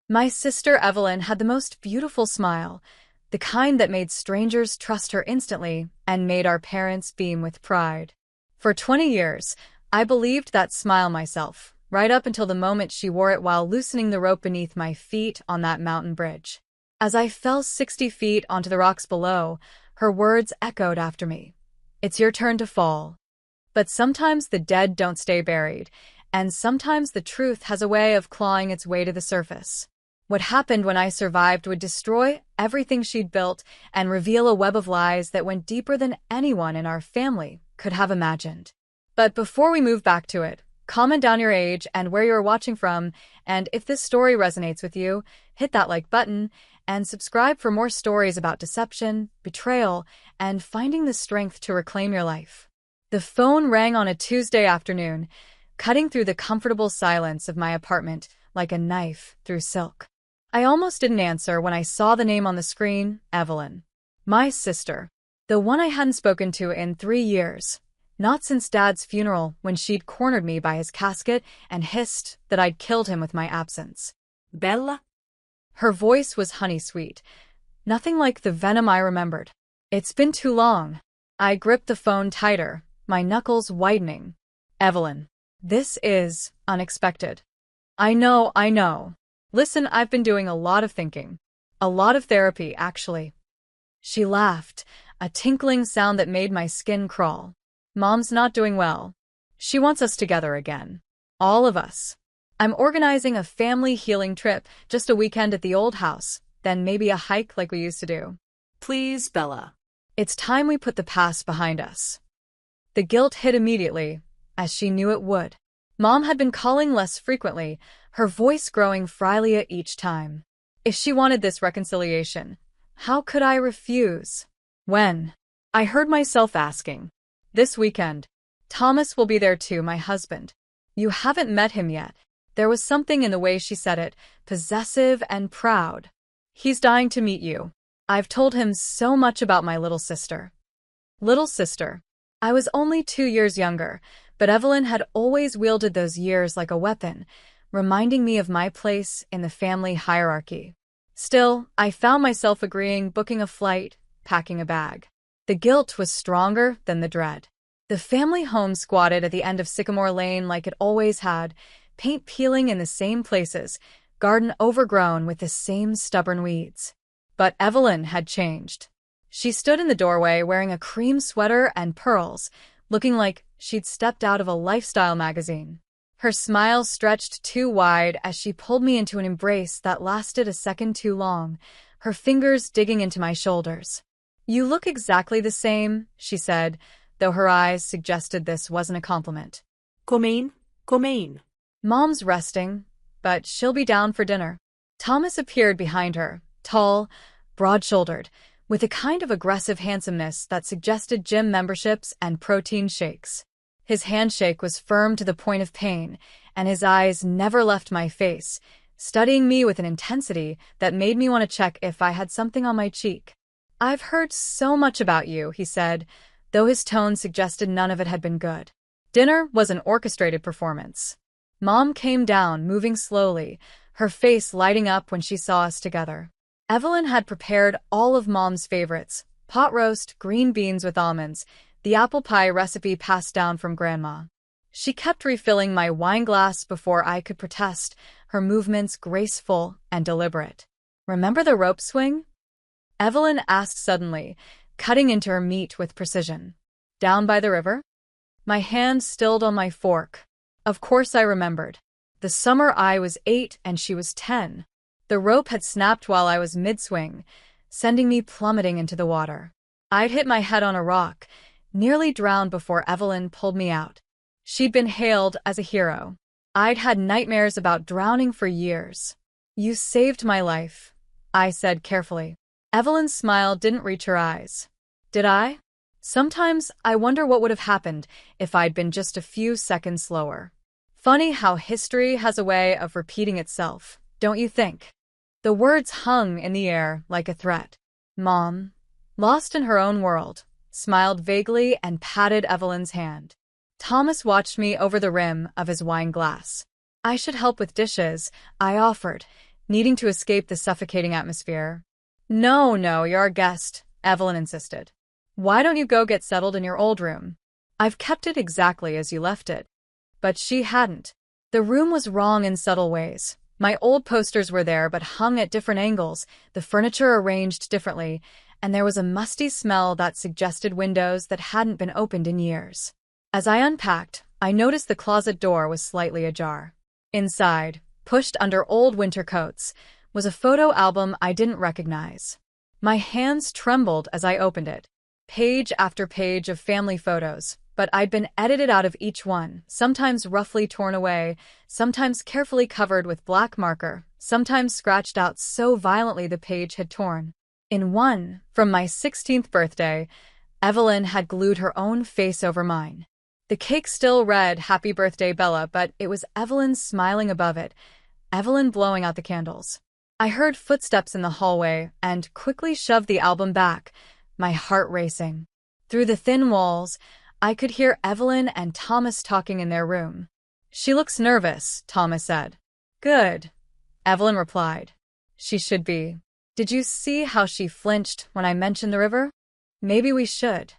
My sister Evelyn had the most beautiful smile, the kind that made strangers trust her instantly and made our parents beam with pride. For 20 years, I believed that smile myself, right up until the moment she wore it while loosening the rope beneath my feet on that mountain bridge. As I fell 60 feet onto the rocks below, her words echoed after me. "It's your turn to fall." But sometimes the dead don't stay buried, and sometimes the truth has a way of clawing its way to the surface. What happened when I survived would destroy everything she'd built and reveal a web of lies that went deeper than anyone in our family could have imagined. But before we move back to it, comment down your age and where you're watching from, and if this story resonates with you, hit that like button and subscribe for more stories about deception, betrayal, and finding the strength to reclaim your life. The phone rang on a Tuesday afternoon, cutting through the comfortable silence of my apartment like a knife through silk. I almost didn't answer when I saw the name on the screen, Evelyn. My sister. The one I hadn't spoken to in 3 years. Not since Dad's funeral when she'd cornered me by his casket and hissed that I'd killed him with my absence. Bella? Her voice was honey-sweet. Nothing like the venom I remembered. It's been too long. I gripped the phone tighter, my knuckles widening. Evelyn. This is unexpected. I know. Listen, I've been doing a lot of thinking. A lot of therapy, actually. She laughed, a tinkling sound that made my skin crawl. Mom's not doing well. She wants us together again. All of us. I'm organizing a family healing trip, just a weekend at the old house, then maybe a hike like we used to do. Please, Bella. It's time we put the past behind us. The guilt hit immediately, as she knew it would. Mom had been calling less frequently, her voice growing frilier each time. If she wanted this reconciliation, how could I refuse? When? I heard myself asking. This weekend. Thomas will be there too, my husband. You haven't met him yet. There was something in the way she said it, possessive and proud. He's dying to meet you. I've told him so much about my little sister. Little sister. I was only 2 years younger, but Evelyn had always wielded those years like a weapon, reminding me of my place in the family hierarchy. Still, I found myself agreeing, booking a flight, packing a bag. The guilt was stronger than the dread. The family home squatted at the end of Sycamore Lane like it always had, paint peeling in the same places, garden overgrown with the same stubborn weeds. But Evelyn had changed. She stood in the doorway wearing a cream sweater and pearls, looking like she'd stepped out of a lifestyle magazine. Her smile stretched too wide as she pulled me into an embrace that lasted a second too long, her fingers digging into my shoulders. You look exactly the same, she said, though her eyes suggested this wasn't a compliment. Come in. Mom's resting, but she'll be down for dinner. Thomas appeared behind her, tall, broad-shouldered, with a kind of aggressive handsomeness that suggested gym memberships and protein shakes. His handshake was firm to the point of pain, and his eyes never left my face, studying me with an intensity that made me want to check if I had something on my cheek. I've heard so much about you, he said, though his tone suggested none of it had been good. Dinner was an orchestrated performance. Mom came down, moving slowly, her face lighting up when she saw us together. Evelyn had prepared all of Mom's favorites: pot roast, green beans with almonds, the apple pie recipe passed down from Grandma. She kept refilling my wine glass before I could protest, her movements graceful and deliberate. Remember the rope swing? Evelyn asked suddenly, cutting into her meat with precision. Down by the river? My hand stilled on my fork. Of course I remembered. The summer I was 8 and she was 10. The rope had snapped while I was mid-swing, sending me plummeting into the water. I'd hit my head on a rock, nearly drowned before Evelyn pulled me out. She'd been hailed as a hero. I'd had nightmares about drowning for years. You saved my life, I said carefully. Evelyn's smile didn't reach her eyes. Did I? Sometimes I wonder what would have happened if I'd been just a few seconds slower. Funny how history has a way of repeating itself, don't you think? The words hung in the air like a threat. Mom, lost in her own world, smiled vaguely and patted Evelyn's hand. Thomas watched me over the rim of his wine glass. I should help with dishes, I offered, needing to escape the suffocating atmosphere. No, you're our guest, Evelyn insisted. Why don't you go get settled in your old room? I've kept it exactly as you left it. But she hadn't. The room was wrong in subtle ways. My old posters were there but hung at different angles, the furniture arranged differently, and there was a musty smell that suggested windows that hadn't been opened in years. As I unpacked, I noticed the closet door was slightly ajar. Inside, pushed under old winter coats, was a photo album I didn't recognize. My hands trembled as I opened it. Page after page of family photos, but I'd been edited out of each one, sometimes roughly torn away, sometimes carefully covered with black marker, sometimes scratched out so violently the page had torn. In one, from my 16th birthday, Evelyn had glued her own face over mine. The cake still read, "Happy Birthday, Bella," but it was Evelyn smiling above it, Evelyn blowing out the candles. I heard footsteps in the hallway and quickly shoved the album back, my heart racing. Through the thin walls, I could hear Evelyn and Thomas talking in their room. "She looks nervous," Thomas said. "Good," Evelyn replied. "She should be. Did you see how she flinched when I mentioned the river? Maybe we should."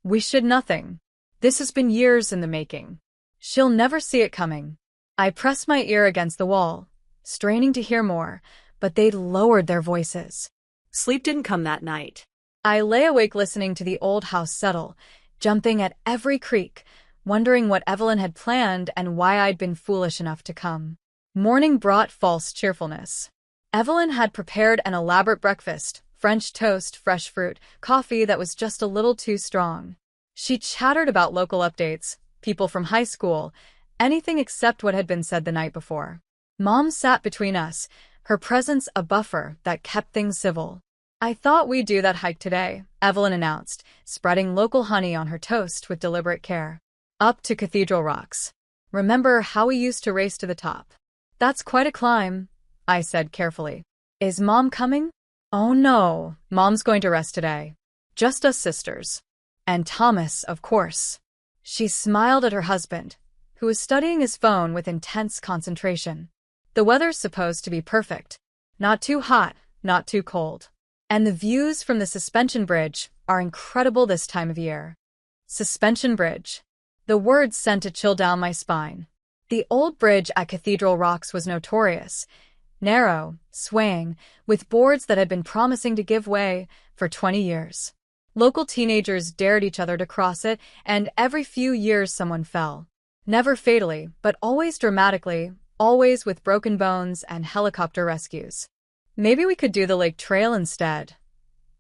"We should nothing. This has been years in the making. She'll never see it coming." I pressed my ear against the wall, straining to hear more, but they'd lowered their voices. Sleep didn't come that night. I lay awake listening to the old house settle, jumping at every creak, wondering what Evelyn had planned and why I'd been foolish enough to come. Morning brought false cheerfulness. Evelyn had prepared an elaborate breakfast, French toast, fresh fruit, coffee that was just a little too strong. She chattered about local updates, people from high school, anything except what had been said the night before. Mom sat between us, her presence a buffer that kept things civil. "I thought we'd do that hike today," Evelyn announced, spreading local honey on her toast with deliberate care. "Up to Cathedral Rocks. Remember how we used to race to the top?" "That's quite a climb," I said carefully. "Is Mom coming?" "Oh no, Mom's going to rest today. Just us sisters. And Thomas, of course." She smiled at her husband, who was studying his phone with intense concentration. "The weather's supposed to be perfect. Not too hot, not too cold. And the views from the suspension bridge are incredible this time of year." Suspension bridge. The words sent a chill down my spine. The old bridge at Cathedral Rocks was notorious. Narrow, swaying, with boards that had been promising to give way for 20 years. Local teenagers dared each other to cross it, and every few years someone fell. Never fatally, but always dramatically, always with broken bones and helicopter rescues. "Maybe we could do the lake trail instead,"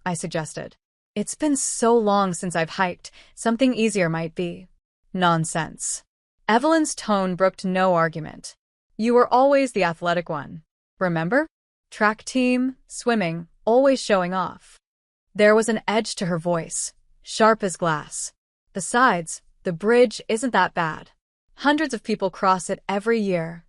I suggested. "It's been so long since I've hiked, something easier might be." "Nonsense." Evelyn's tone brooked no argument. "You were always the athletic one. Remember? Track team, swimming, always showing off." There was an edge to her voice, sharp as glass. "Besides, the bridge isn't that bad. Hundreds of people cross it every year."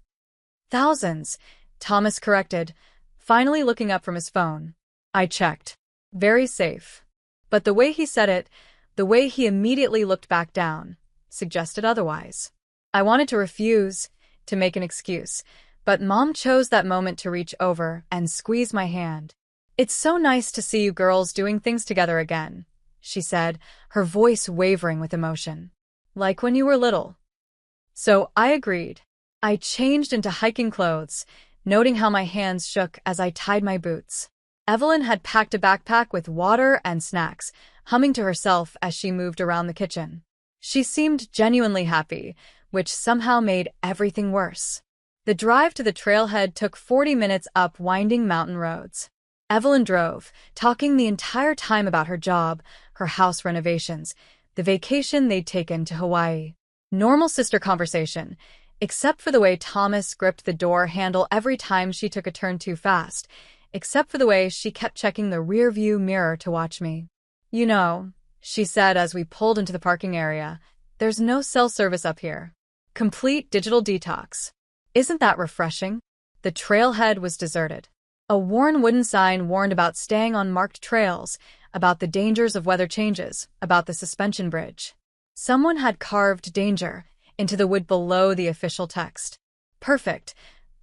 "Thousands," Thomas corrected, finally looking up from his phone. I checked. Very safe. But the way he said it, the way he immediately looked back down, suggested otherwise. I wanted to refuse, to make an excuse, but Mom chose that moment to reach over and squeeze my hand. "It's so nice to see you girls doing things together again," she said, her voice wavering with emotion. "Like when you were little." So I agreed. I changed into hiking clothes, noting how my hands shook as I tied my boots. Evelyn had packed a backpack with water and snacks, humming to herself as she moved around the kitchen. She seemed genuinely happy, which somehow made everything worse. The drive to the trailhead took 40 minutes up winding mountain roads. Evelyn drove, talking the entire time about her job, her house renovations, the vacation they'd taken to Hawaii. Normal sister conversation, except for the way Thomas gripped the door handle every time she took a turn too fast, except for the way she kept checking the rearview mirror to watch me. "You know," she said as we pulled into the parking area, "there's no cell service up here. Complete digital detox. Isn't that refreshing?" The trailhead was deserted. A worn wooden sign warned about staying on marked trails, about the dangers of weather changes, about the suspension bridge. Someone had carved "danger" into the wood below the official text. "Perfect,"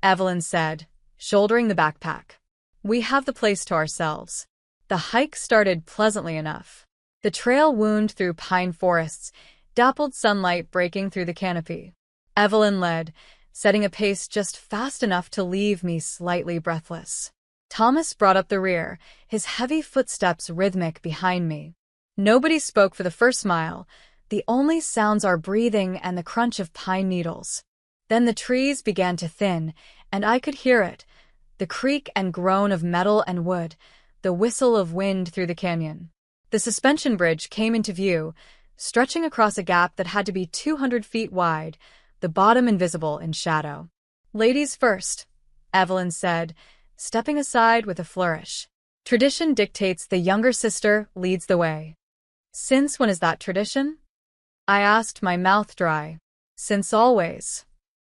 Evelyn said, shouldering the backpack. We have the place to ourselves. The hike started pleasantly enough. The trail wound through pine forests, dappled sunlight breaking through the canopy. Evelyn led, setting a pace just fast enough to leave me slightly breathless. Thomas brought up the rear, his heavy footsteps rhythmic behind me. Nobody spoke for the first mile. The only sounds are breathing and the crunch of pine needles. Then the trees began to thin, and I could hear it, the creak and groan of metal and wood, the whistle of wind through the canyon. The suspension bridge came into view, stretching across a gap that had to be 200 feet wide, the bottom invisible in shadow. "Ladies first," Evelyn said, stepping aside with a flourish. "Tradition dictates the younger sister leads the way." "Since when is that tradition?" I asked, my mouth dry. "Since always."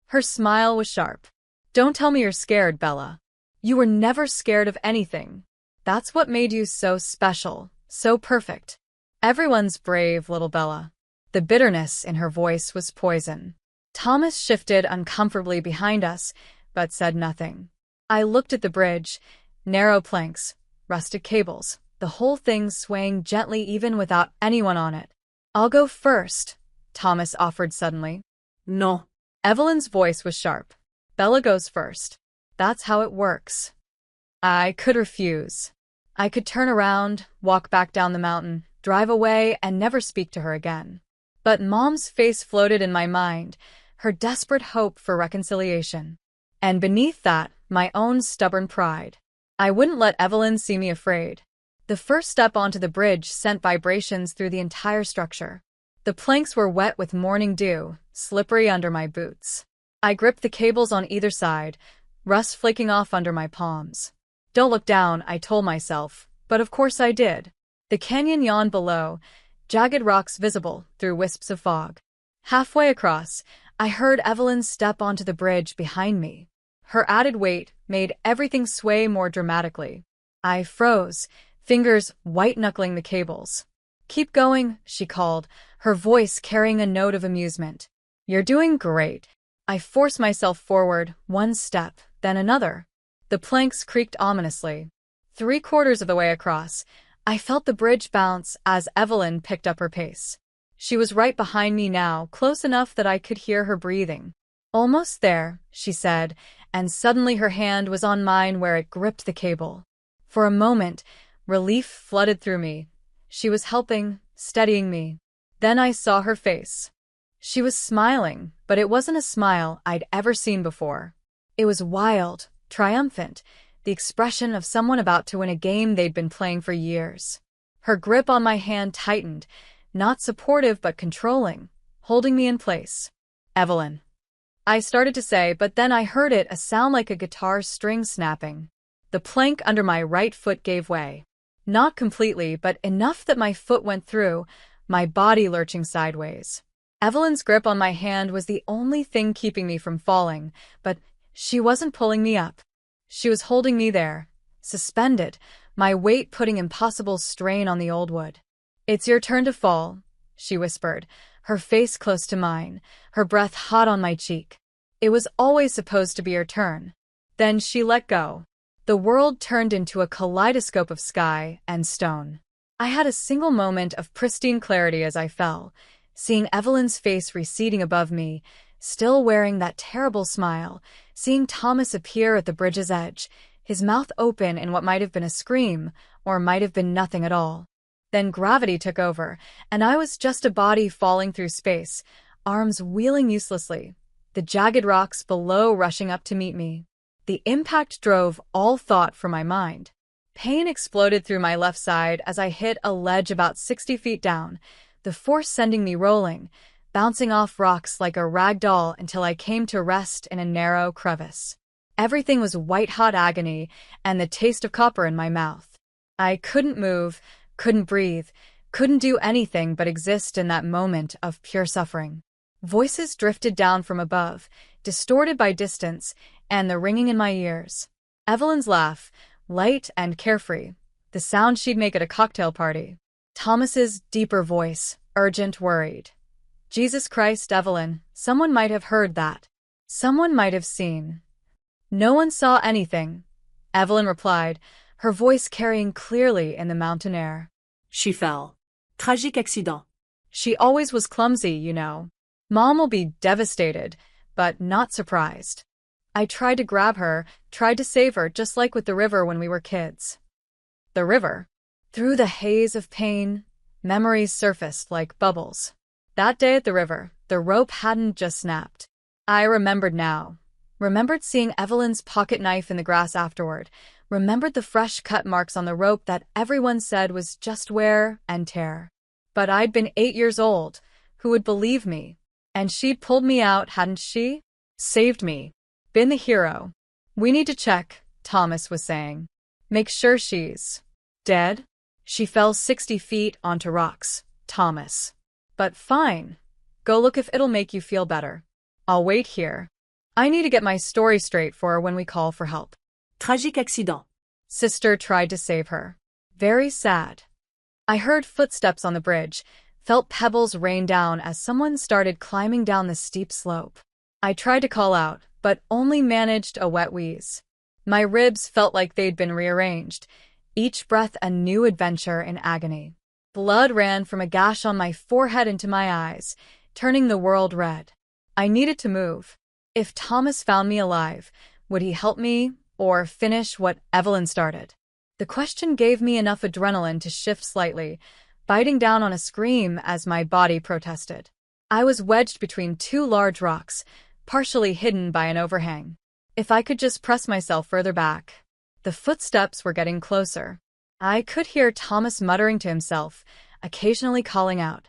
Her smile was sharp. "Don't tell me you're scared, Bella. You were never scared of anything. That's what made you so special, so perfect. Everyone's brave, little Bella." The bitterness in her voice was poison. Thomas shifted uncomfortably behind us, but said nothing. I looked at the bridge, narrow planks, rusted cables, the whole thing swaying gently even without anyone on it. "I'll go first," Thomas offered suddenly. No. Evelyn's voice was sharp. "Bella goes first. That's how it works." I could refuse. I could turn around, walk back down the mountain, drive away, and never speak to her again. But Mom's face floated in my mind, her desperate hope for reconciliation. And beneath that, my own stubborn pride. I wouldn't let Evelyn see me afraid. The first step onto the bridge sent vibrations through the entire structure. The planks were wet with morning dew, slippery under my boots. I gripped the cables on either side, rust flaking off under my palms. "Don't look down," I told myself, but of course I did. The canyon yawned below, jagged rocks visible through wisps of fog. Halfway across, I heard Evelyn step onto the bridge behind me. Her added weight made everything sway more dramatically. I froze, fingers white-knuckling the cables. "Keep going," she called, her voice carrying a note of amusement. "You're doing great." I forced myself forward, one step, then another. The planks creaked ominously. 3/4 of the way across, I felt the bridge bounce as Evelyn picked up her pace. She was right behind me now, close enough that I could hear her breathing. "Almost there," she said, and suddenly her hand was on mine where it gripped the cable. For a moment, relief flooded through me. She was helping, steadying me. Then I saw her face. She was smiling, but it wasn't a smile I'd ever seen before. It was wild, triumphant, the expression of someone about to win a game they'd been playing for years. Her grip on my hand tightened, not supportive but controlling, holding me in place. "Evelyn," I started to say, but then I heard it, a sound like a guitar string snapping. The plank under my right foot gave way. Not completely, but enough that my foot went through, my body lurching sideways. Evelyn's grip on my hand was the only thing keeping me from falling, but she wasn't pulling me up. She was holding me there, suspended, my weight putting impossible strain on the old wood. "It's your turn to fall," she whispered, her face close to mine, her breath hot on my cheek. It was always supposed to be her turn. Then she let go. The world turned into a kaleidoscope of sky and stone. I had a single moment of pristine clarity as I fell, seeing Evelyn's face receding above me, still wearing that terrible smile, seeing Thomas appear at the bridge's edge, his mouth open in what might have been a scream, or might have been nothing at all. Then gravity took over, and I was just a body falling through space, arms wheeling uselessly, the jagged rocks below rushing up to meet me. The impact drove all thought from my mind. Pain exploded through my left side as I hit a ledge about 60 feet down, the force sending me rolling, bouncing off rocks like a rag doll until I came to rest in a narrow crevice. Everything was white-hot agony and the taste of copper in my mouth. I couldn't move, couldn't breathe, couldn't do anything but exist in that moment of pure suffering. Voices drifted down from above, distorted by distance and the ringing in my ears. Evelyn's laugh, light and carefree, the sound she'd make at a cocktail party. Thomas's deeper voice, urgent, worried. Jesus Christ, Evelyn, someone might have heard that. Someone might have seen. No one saw anything, Evelyn replied, her voice carrying clearly in the mountain air. She fell. Tragique accident. She always was clumsy, you know. Mom will be devastated, but not surprised. I tried to grab her, tried to save her, just like with the river when we were kids. The river. Through the haze of pain, memories surfaced like bubbles. That day at the river, the rope hadn't just snapped. I remembered now. Remembered seeing Evelyn's pocket knife in the grass afterward. Remembered the fresh cut marks on the rope that everyone said was just wear and tear. But I'd been 8 years old. Who would believe me? And she'd pulled me out, hadn't she? Saved me. Been the hero. We need to check, Thomas was saying. Make sure she's dead? She fell 60 feet onto rocks, Thomas. But fine. Go look if it'll make you feel better. I'll wait here. I need to get my story straight for her when we call for help. Tragique accident. Sister tried to save her. Very sad. I heard footsteps on the bridge, felt pebbles rain down as someone started climbing down the steep slope. I tried to call out, but only managed a wet wheeze. My ribs felt like they'd been rearranged, each breath a new adventure in agony. Blood ran from a gash on my forehead into my eyes, turning the world red. I needed to move. If Thomas found me alive, would he help me or finish what Evelyn started? The question gave me enough adrenaline to shift slightly, biting down on a scream as my body protested. I was wedged between two large rocks, partially hidden by an overhang. If I could just press myself further back. The footsteps were getting closer. I could hear Thomas muttering to himself, occasionally calling out,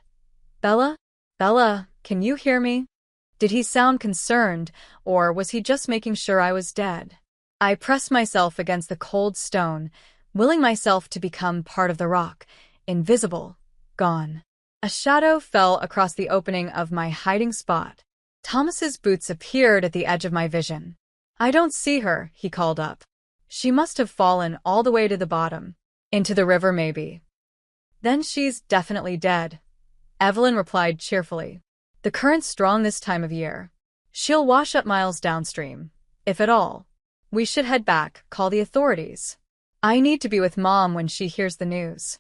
"Bella? Bella, can you hear me?" Did he sound concerned, or was he just making sure I was dead? I pressed myself against the cold stone, willing myself to become part of the rock, invisible, gone. A shadow fell across the opening of my hiding spot. Thomas's boots appeared at the edge of my vision. "I don't see her," he called up. "She must have fallen all the way to the bottom. Into the river, maybe." "Then she's definitely dead," Evelyn replied cheerfully. "The current's strong this time of year. She'll wash up miles downstream, if at all. We should head back, call the authorities. I need to be with Mom when she hears the news."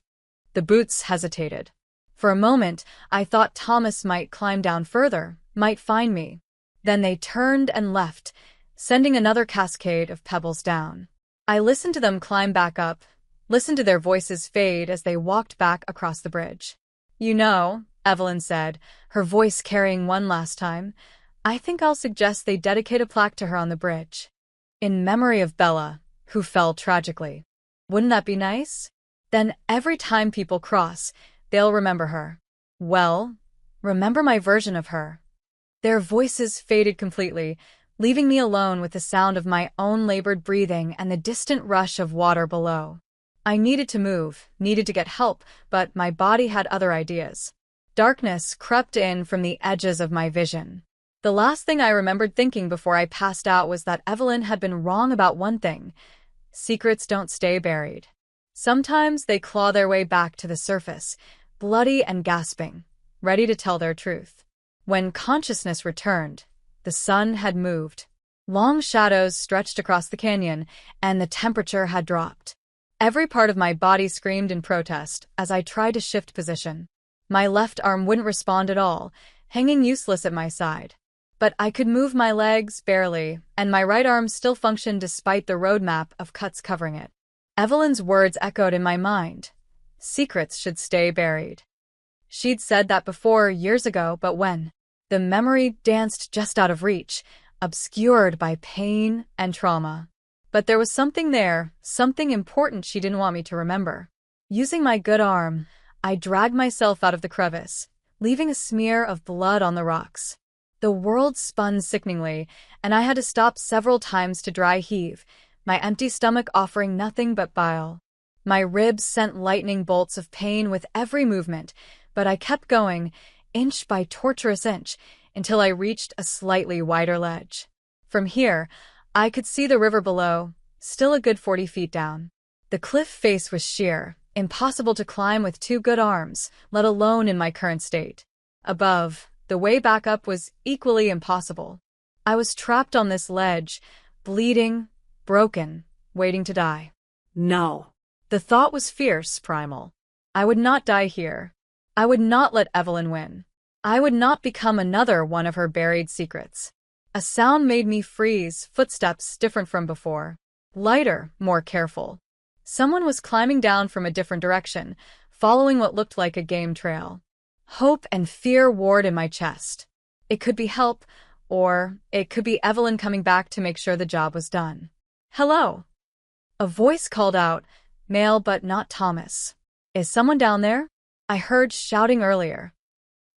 The boots hesitated. For a moment, I thought Thomas might climb down further, might find me. Then they turned and left, sending another cascade of pebbles down. I listened to them climb back up, listened to their voices fade as they walked back across the bridge. "You know," Evelyn said, her voice carrying one last time, "I think I'll suggest they dedicate a plaque to her on the bridge. In memory of Bella, who fell tragically. Wouldn't that be nice? Then every time people cross, they'll remember her. Well, remember my version of her." Their voices faded completely, leaving me alone with the sound of my own labored breathing and the distant rush of water below. I needed to move, needed to get help, but my body had other ideas. Darkness crept in from the edges of my vision. The last thing I remembered thinking before I passed out was that Evelyn had been wrong about one thing. Secrets don't stay buried. Sometimes they claw their way back to the surface, bloody and gasping, ready to tell their truth. When consciousness returned, the sun had moved. Long shadows stretched across the canyon, and the temperature had dropped. Every part of my body screamed in protest as I tried to shift position. My left arm wouldn't respond at all, hanging useless at my side. But I could move my legs barely, and my right arm still functioned despite the roadmap of cuts covering it. Evelyn's words echoed in my mind. Secrets should stay buried. She'd said that before, years ago, but when? The memory danced just out of reach, obscured by pain and trauma. But there was something there, something important she didn't want me to remember. Using my good arm, I dragged myself out of the crevice, leaving a smear of blood on the rocks. The world spun sickeningly, and I had to stop several times to dry heave, my empty stomach offering nothing but bile. My ribs sent lightning bolts of pain with every movement, but I kept going, inch by torturous inch, until I reached a slightly wider ledge. From here, I could see the river below, still a good 40 feet down. The cliff face was sheer, impossible to climb with 2 good arms, let alone in my current state. Above, the way back up was equally impossible. I was trapped on this ledge, bleeding, broken, waiting to die. No. The thought was fierce, primal. I would not die here. I would not let Evelyn win. I would not become another one of her buried secrets. A sound made me freeze, footsteps different from before. Lighter, more careful. Someone was climbing down from a different direction, following what looked like a game trail. Hope and fear warred in my chest. It could be help, or it could be Evelyn coming back to make sure the job was done. Hello. A voice called out, male but not Thomas. Is someone down there? I heard shouting earlier.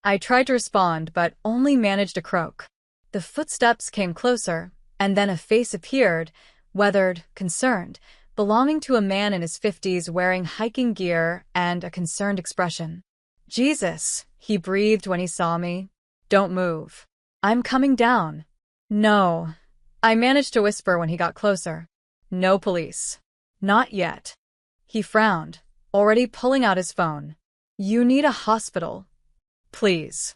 I tried to respond, but only managed a croak. The footsteps came closer, and then a face appeared, weathered, concerned, belonging to a man in his 50s wearing hiking gear and a concerned expression. Jesus, he breathed when he saw me. Don't move. I'm coming down. No. I managed to whisper when he got closer. No police. Not yet. He frowned, already pulling out his phone. You need a hospital. Please.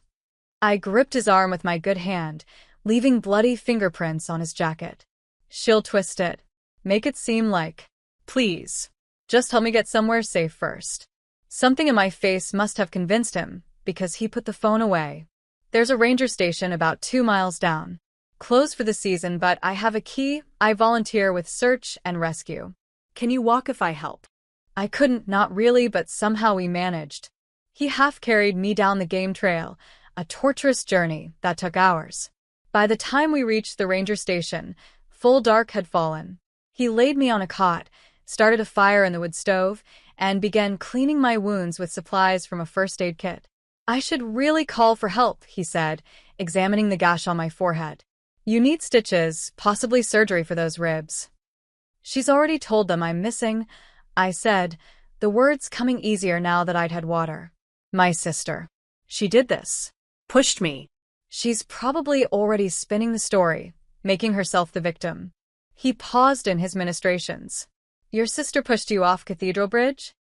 I gripped his arm with my good hand, leaving bloody fingerprints on his jacket. She'll twist it. Make it seem like, please. Just help me get somewhere safe first. Something in my face must have convinced him, because he put the phone away. There's a ranger station about 2 miles down. Closed for the season, but I have a key. I volunteer with search and rescue. Can you walk if I help? I couldn't, not really, but somehow we managed. He half-carried me down the game trail, a torturous journey that took hours. By the time we reached the ranger station, full dark had fallen. He laid me on a cot, started a fire in the wood stove, and began cleaning my wounds with supplies from a first aid kit. I should really call for help, he said, examining the gash on my forehead. You need stitches, possibly surgery for those ribs. She's already told them I'm missing, I said, the words coming easier now that I'd had water. My sister. She did this. Pushed me. She's probably already spinning the story, making herself the victim. He paused in his ministrations. Your sister pushed you off Cathedral Bridge?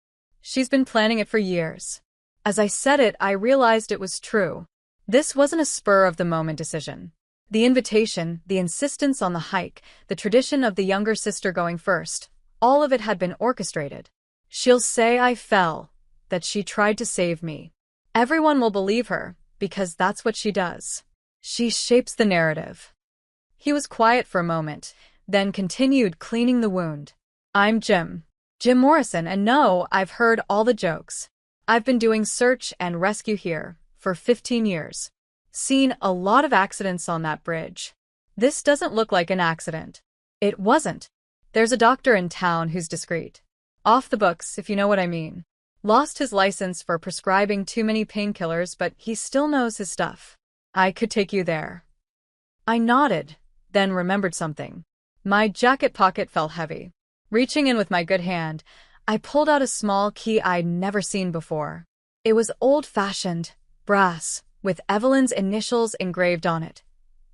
She's been planning it for years. As I said it, I realized it was true. This wasn't a spur-of-the-moment decision. The invitation, the insistence on the hike, the tradition of the younger sister going first, all of it had been orchestrated. She'll say I fell, that she tried to save me. Everyone will believe her, because that's what she does. She shapes the narrative. He was quiet for a moment, then continued cleaning the wound. I'm Jim Morrison, and no, I've heard all the jokes. I've been doing search and rescue here for 15 years. Seen a lot of accidents on that bridge. This doesn't look like an accident. It wasn't. There's a doctor in town who's discreet. Off the books, if you know what I mean. Lost his license for prescribing too many painkillers, but he still knows his stuff. I could take you there. I nodded, then remembered something. My jacket pocket felt heavy. Reaching in with my good hand, I pulled out a small key I'd never seen before. It was old-fashioned, brass, with Evelyn's initials engraved on it.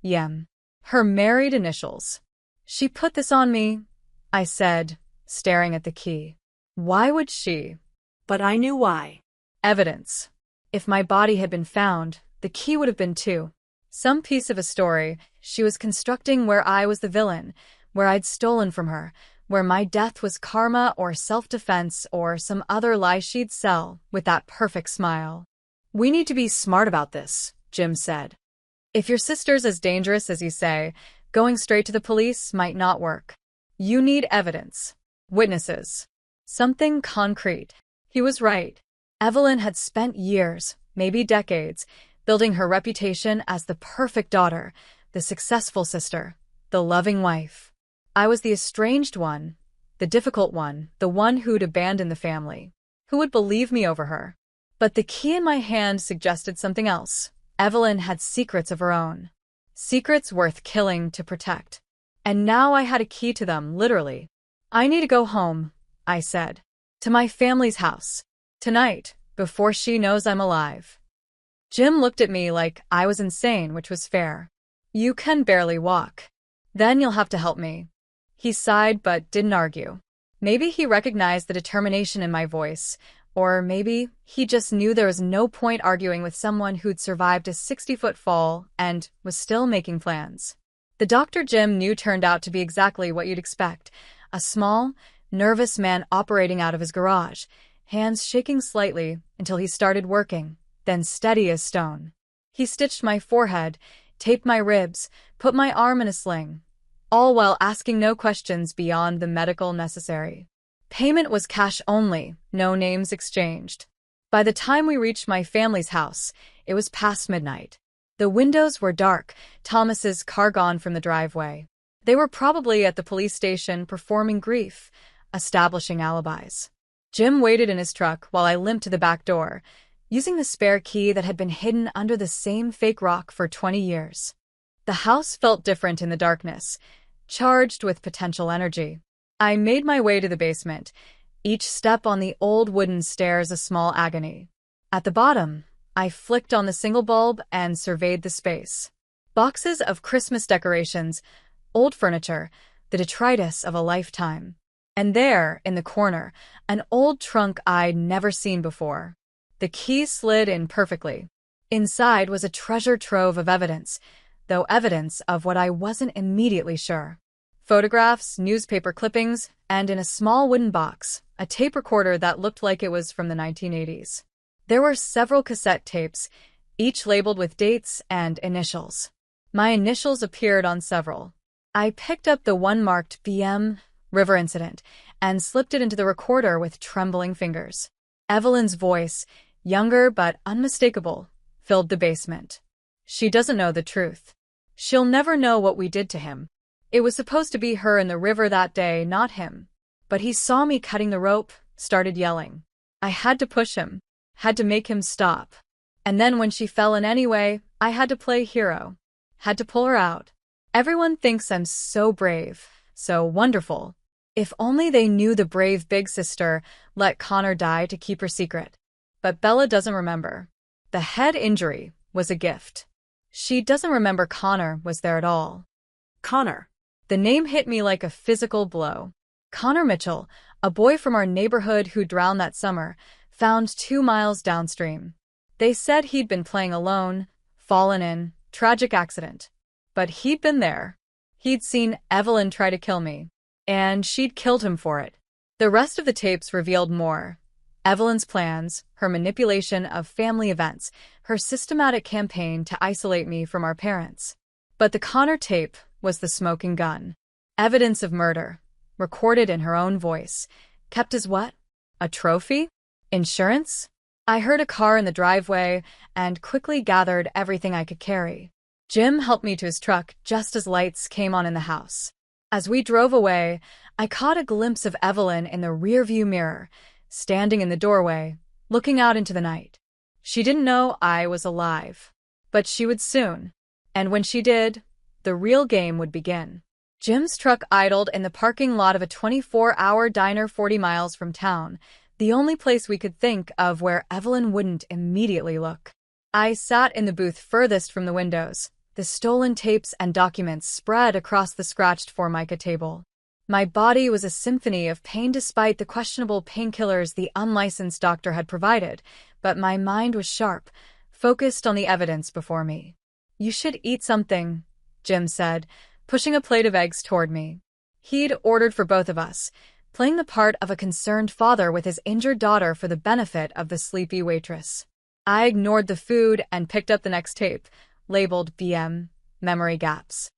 Yem. Her married initials. She put this on me, I said, staring at the key. Why would she? But I knew why. Evidence. If my body had been found, the key would have been too. Some piece of a story she was constructing where I was the villain, where I'd stolen from her, where my death was karma or self-defense or some other lie she'd sell with that perfect smile. We need to be smart about this, Jim said. If your sister's as dangerous as you say, going straight to the police might not work. You need evidence. Witnesses. Something concrete. He was right. Evelyn had spent years, maybe decades, building her reputation as the perfect daughter, the successful sister, the loving wife. I was the estranged one, the difficult one, the one who'd abandoned the family. Who would believe me over her? But the key in my hand suggested something else. Evelyn had secrets of her own. Secrets worth killing to protect. And now I had a key to them, literally. I need to go home, I said. To my family's house. Tonight, before she knows I'm alive. Jim looked at me like I was insane, which was fair. You can barely walk. Then you'll have to help me. He sighed but didn't argue. Maybe he recognized the determination in my voice, or maybe he just knew there was no point arguing with someone who'd survived a 60-foot fall and was still making plans. The Dr. Jim knew turned out to be exactly what you'd expect. A small, nervous man operating out of his garage, hands shaking slightly until he started working, then steady as stone. He stitched my forehead, taped my ribs, put my arm in a sling, all while asking no questions beyond the medical necessary. Payment was cash only, no names exchanged. By the time we reached my family's house, it was past midnight. The windows were dark, Thomas's car gone from the driveway. They were probably at the police station performing grief, establishing alibis. Jim waited in his truck while I limped to the back door, using the spare key that had been hidden under the same fake rock for 20 years. The house felt different in the darkness, charged with potential energy. I made my way to the basement, each step on the old wooden stairs a small agony. At the bottom, I flicked on the single bulb and surveyed the space. Boxes of Christmas decorations, old furniture, the detritus of a lifetime. And there, in the corner, an old trunk I'd never seen before. The key slid in perfectly. Inside was a treasure trove of evidence, though evidence of what I wasn't immediately sure. Photographs, newspaper clippings, and in a small wooden box, a tape recorder that looked like it was from the 1980s. There were several cassette tapes, each labeled with dates and initials. My initials appeared on several. I picked up the one marked BM, River Incident, and slipped it into the recorder with trembling fingers. Evelyn's voice, younger but unmistakable, filled the basement. She doesn't know the truth. She'll never know what we did to him. It was supposed to be her in the river that day, not him. But he saw me cutting the rope, started yelling. I had to push him, had to make him stop. And then when she fell in anyway, I had to play hero. Had to pull her out. Everyone thinks I'm so brave, so wonderful. If only they knew the brave big sister let Connor die to keep her secret. But Bella doesn't remember. The head injury was a gift. She doesn't remember Connor was there at all. Connor. The name hit me like a physical blow. Connor Mitchell, a boy from our neighborhood who drowned that summer, found 2 miles downstream. They said he'd been playing alone, fallen in, tragic accident. But he'd been there. He'd seen Evelyn try to kill me, and she'd killed him for it. The rest of the tapes revealed more. Evelyn's plans, her manipulation of family events, her systematic campaign to isolate me from our parents. But the Connor tape was the smoking gun. Evidence of murder, recorded in her own voice. Kept as what? A trophy? Insurance? I heard a car in the driveway and quickly gathered everything I could carry. Jim helped me to his truck just as lights came on in the house. As we drove away, I caught a glimpse of Evelyn in the rearview mirror, standing in the doorway, looking out into the night. She didn't know I was alive. But she would soon. And when she did, the real game would begin. Jim's truck idled in the parking lot of a 24-hour diner 40 miles from town, the only place we could think of where Evelyn wouldn't immediately look. I sat in the booth furthest from the windows, the stolen tapes and documents spread across the scratched Formica table. My body was a symphony of pain despite the questionable painkillers the unlicensed doctor had provided, but my mind was sharp, focused on the evidence before me. "You should eat something," Jim said, pushing a plate of eggs toward me. He'd ordered for both of us, playing the part of a concerned father with his injured daughter for the benefit of the sleepy waitress. I ignored the food and picked up the next tape, labeled BM, Memory Gaps.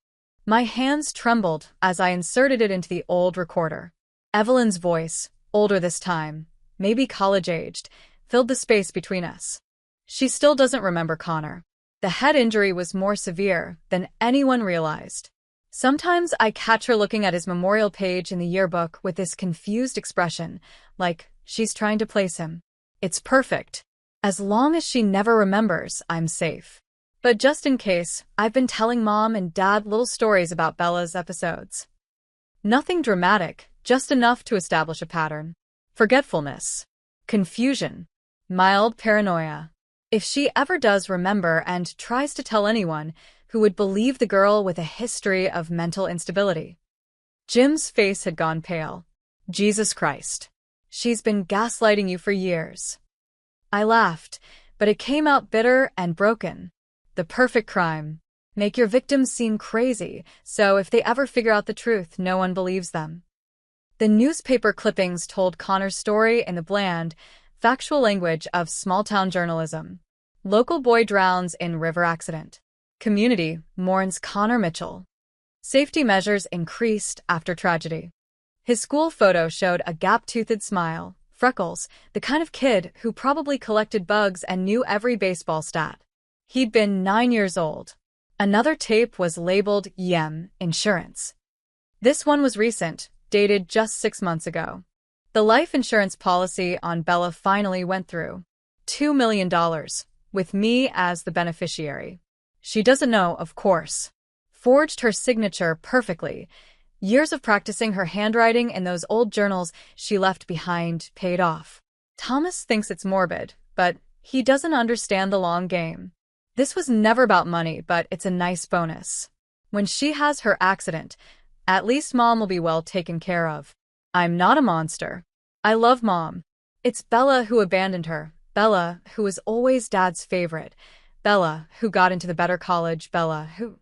My hands trembled as I inserted it into the old recorder. Evelyn's voice, older this time, maybe college-aged, filled the space between us. She still doesn't remember Connor. The head injury was more severe than anyone realized. Sometimes I catch her looking at his memorial page in the yearbook with this confused expression, like she's trying to place him. It's perfect. As long as she never remembers, I'm safe. But just in case, I've been telling Mom and Dad little stories about Bella's episodes. Nothing dramatic, just enough to establish a pattern. Forgetfulness. Confusion. Mild paranoia. If she ever does remember and tries to tell anyone, who would believe the girl with a history of mental instability? Jim's face had gone pale. Jesus Christ. She's been gaslighting you for years. I laughed, but it came out bitter and broken. The perfect crime. Make your victims seem crazy, so if they ever figure out the truth, no one believes them. The newspaper clippings told Connor's story in the bland, factual language of small-town journalism. Local boy drowns in river accident. Community mourns Connor Mitchell. Safety measures increased after tragedy. His school photo showed a gap-toothed smile, freckles, the kind of kid who probably collected bugs and knew every baseball stat. He'd been 9 years old. Another tape was labeled YEM Insurance. This one was recent, dated just 6 months ago. The life insurance policy on Bella finally went through. $2 million, with me as the beneficiary. She doesn't know, of course. Forged her signature perfectly. Years of practicing her handwriting in those old journals she left behind paid off. Thomas thinks it's morbid, but he doesn't understand the long game. This was never about money, but it's a nice bonus. When she has her accident, at least Mom will be well taken care of. I'm not a monster. I love Mom. It's Bella who abandoned her. Bella, who was always Dad's favorite. Bella, who got into the better college. Bella, who...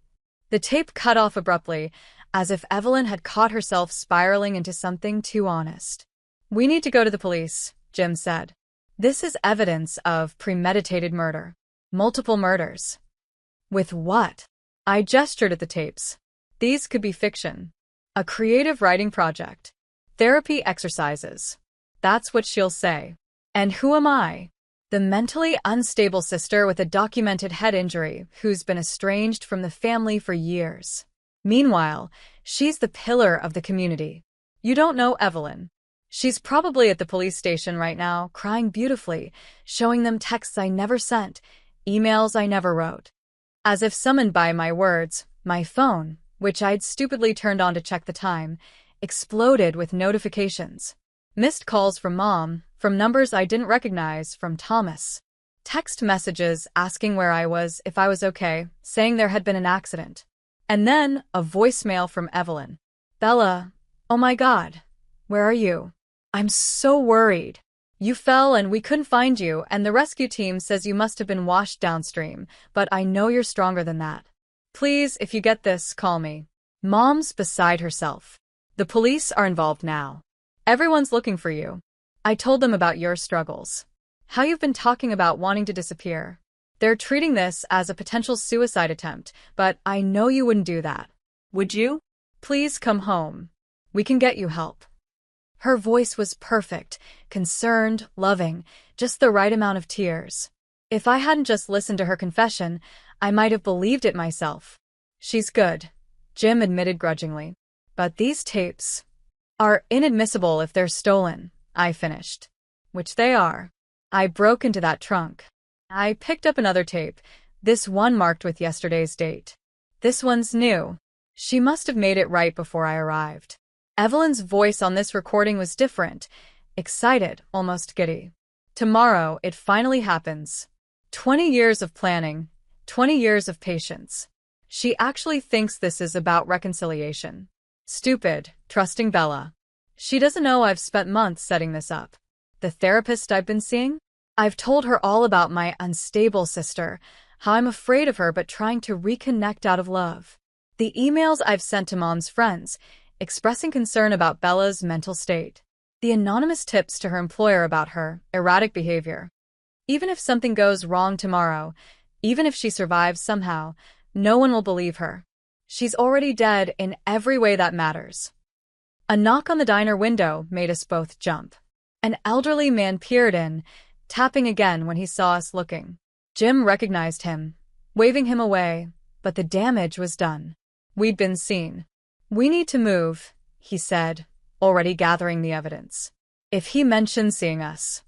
The tape cut off abruptly, as if Evelyn had caught herself spiraling into something too honest. We need to go to the police, Jim said. This is evidence of premeditated murder. Multiple murders. With what? I gestured at the tapes. These could be fiction. A creative writing project. Therapy exercises. That's what she'll say. And who am I? The mentally unstable sister with a documented head injury who's been estranged from the family for years. Meanwhile, she's the pillar of the community. You don't know Evelyn. She's probably at the police station right now, crying beautifully, showing them texts I never sent, emails I never wrote. As if summoned by my words, my phone, which I'd stupidly turned on to check the time, exploded with notifications. Missed calls from Mom, from numbers I didn't recognize, from Thomas. Text messages asking where I was, if I was okay, saying there had been an accident. And then a voicemail from Evelyn. Bella, oh my God, where are you? I'm so worried. You fell and we couldn't find you, and the rescue team says you must have been washed downstream, but I know you're stronger than that. Please, if you get this, call me. Mom's beside herself. The police are involved now. Everyone's looking for you. I told them about your struggles. How you've been talking about wanting to disappear. They're treating this as a potential suicide attempt, but I know you wouldn't do that. Would you? Please come home. We can get you help. Her voice was perfect, concerned, loving, just the right amount of tears. If I hadn't just listened to her confession, I might have believed it myself. She's good, Jim admitted grudgingly. But these tapes are inadmissible if they're stolen, I finished. Which they are. I broke into that trunk. I picked up another tape, this one marked with yesterday's date. This one's new. She must have made it right before I arrived. Evelyn's voice on this recording was different, excited, almost giddy. Tomorrow, it finally happens. 20 years of planning, 20 years of patience. She actually thinks this is about reconciliation. Stupid, trusting Bella. She doesn't know I've spent months setting this up. The therapist I've been seeing? I've told her all about my unstable sister, how I'm afraid of her but trying to reconnect out of love. The emails I've sent to Mom's friends, expressing concern about Bella's mental state. The anonymous tips to her employer about her erratic behavior. Even if something goes wrong tomorrow, even if she survives somehow, no one will believe her. She's already dead in every way that matters. A knock on the diner window made us both jump. An elderly man peered in, tapping again when he saw us looking. Jim recognized him, waving him away, but the damage was done. We'd been seen. We need to move, he said, already gathering the evidence. If he mentioned seeing us.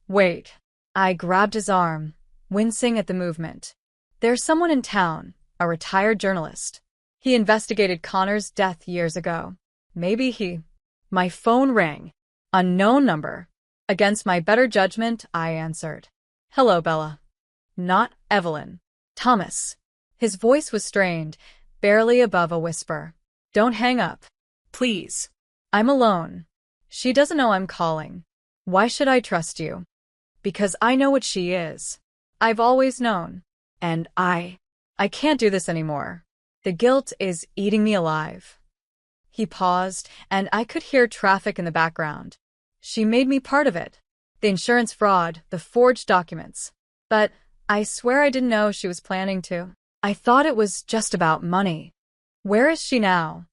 Wait. I grabbed his arm, wincing at the movement. There's someone in town, a retired journalist. He investigated Connor's death years ago. Maybe he... My phone rang. Unknown number. Against my better judgment, I answered. Hello, Bella. Not Evelyn. Thomas. His voice was strained, barely above a whisper. Don't hang up. Please. I'm alone. She doesn't know I'm calling. Why should I trust you? Because I know what she is. I've always known. And I I can't do this anymore. The guilt is eating me alive. He paused, and I could hear traffic in the background. She made me part of it. The insurance fraud, the forged documents. But I swear I didn't know she was planning to. I thought it was just about money. Where is she now?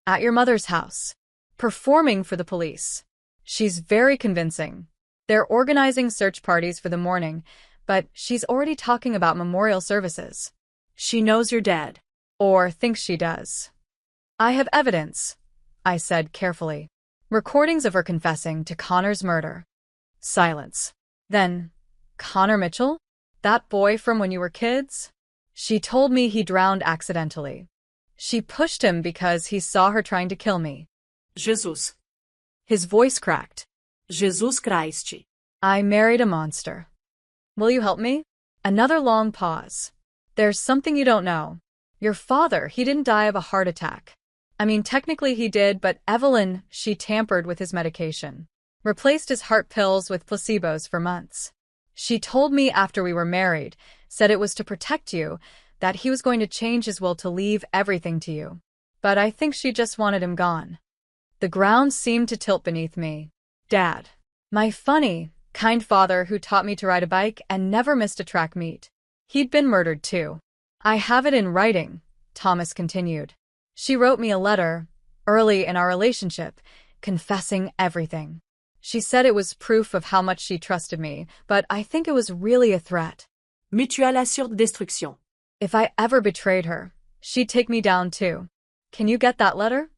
At your mother's house. Performing for the police. She's very convincing. They're organizing search parties for the morning, but she's already talking about memorial services. She knows you're dead. Or thinks she does. I have evidence, I said carefully. Recordings of her confessing to Connor's murder. Silence. Then, Connor Mitchell? That boy from when you were kids? She told me he drowned accidentally. She pushed him because he saw her trying to kill me. Jesus. His voice cracked. Jesus Christ. I married a monster. Will you help me? Another long pause. There's something you don't know. Your father, he didn't die of a heart attack. I mean, technically he did, but Evelyn, she tampered with his medication. Replaced his heart pills with placebos for months. She told me after we were married, said it was to protect you, that he was going to change his will to leave everything to you. But I think she just wanted him gone. The ground seemed to tilt beneath me. Dad. My funny, kind father who taught me to ride a bike and never missed a track meet. He'd been murdered too. I have it in writing, Thomas continued. She wrote me a letter, early in our relationship, confessing everything. She said it was proof of how much she trusted me, but I think it was really a threat. Mutuelle assure de destruction. If I ever betrayed her, she'd take me down too. Can you get that letter?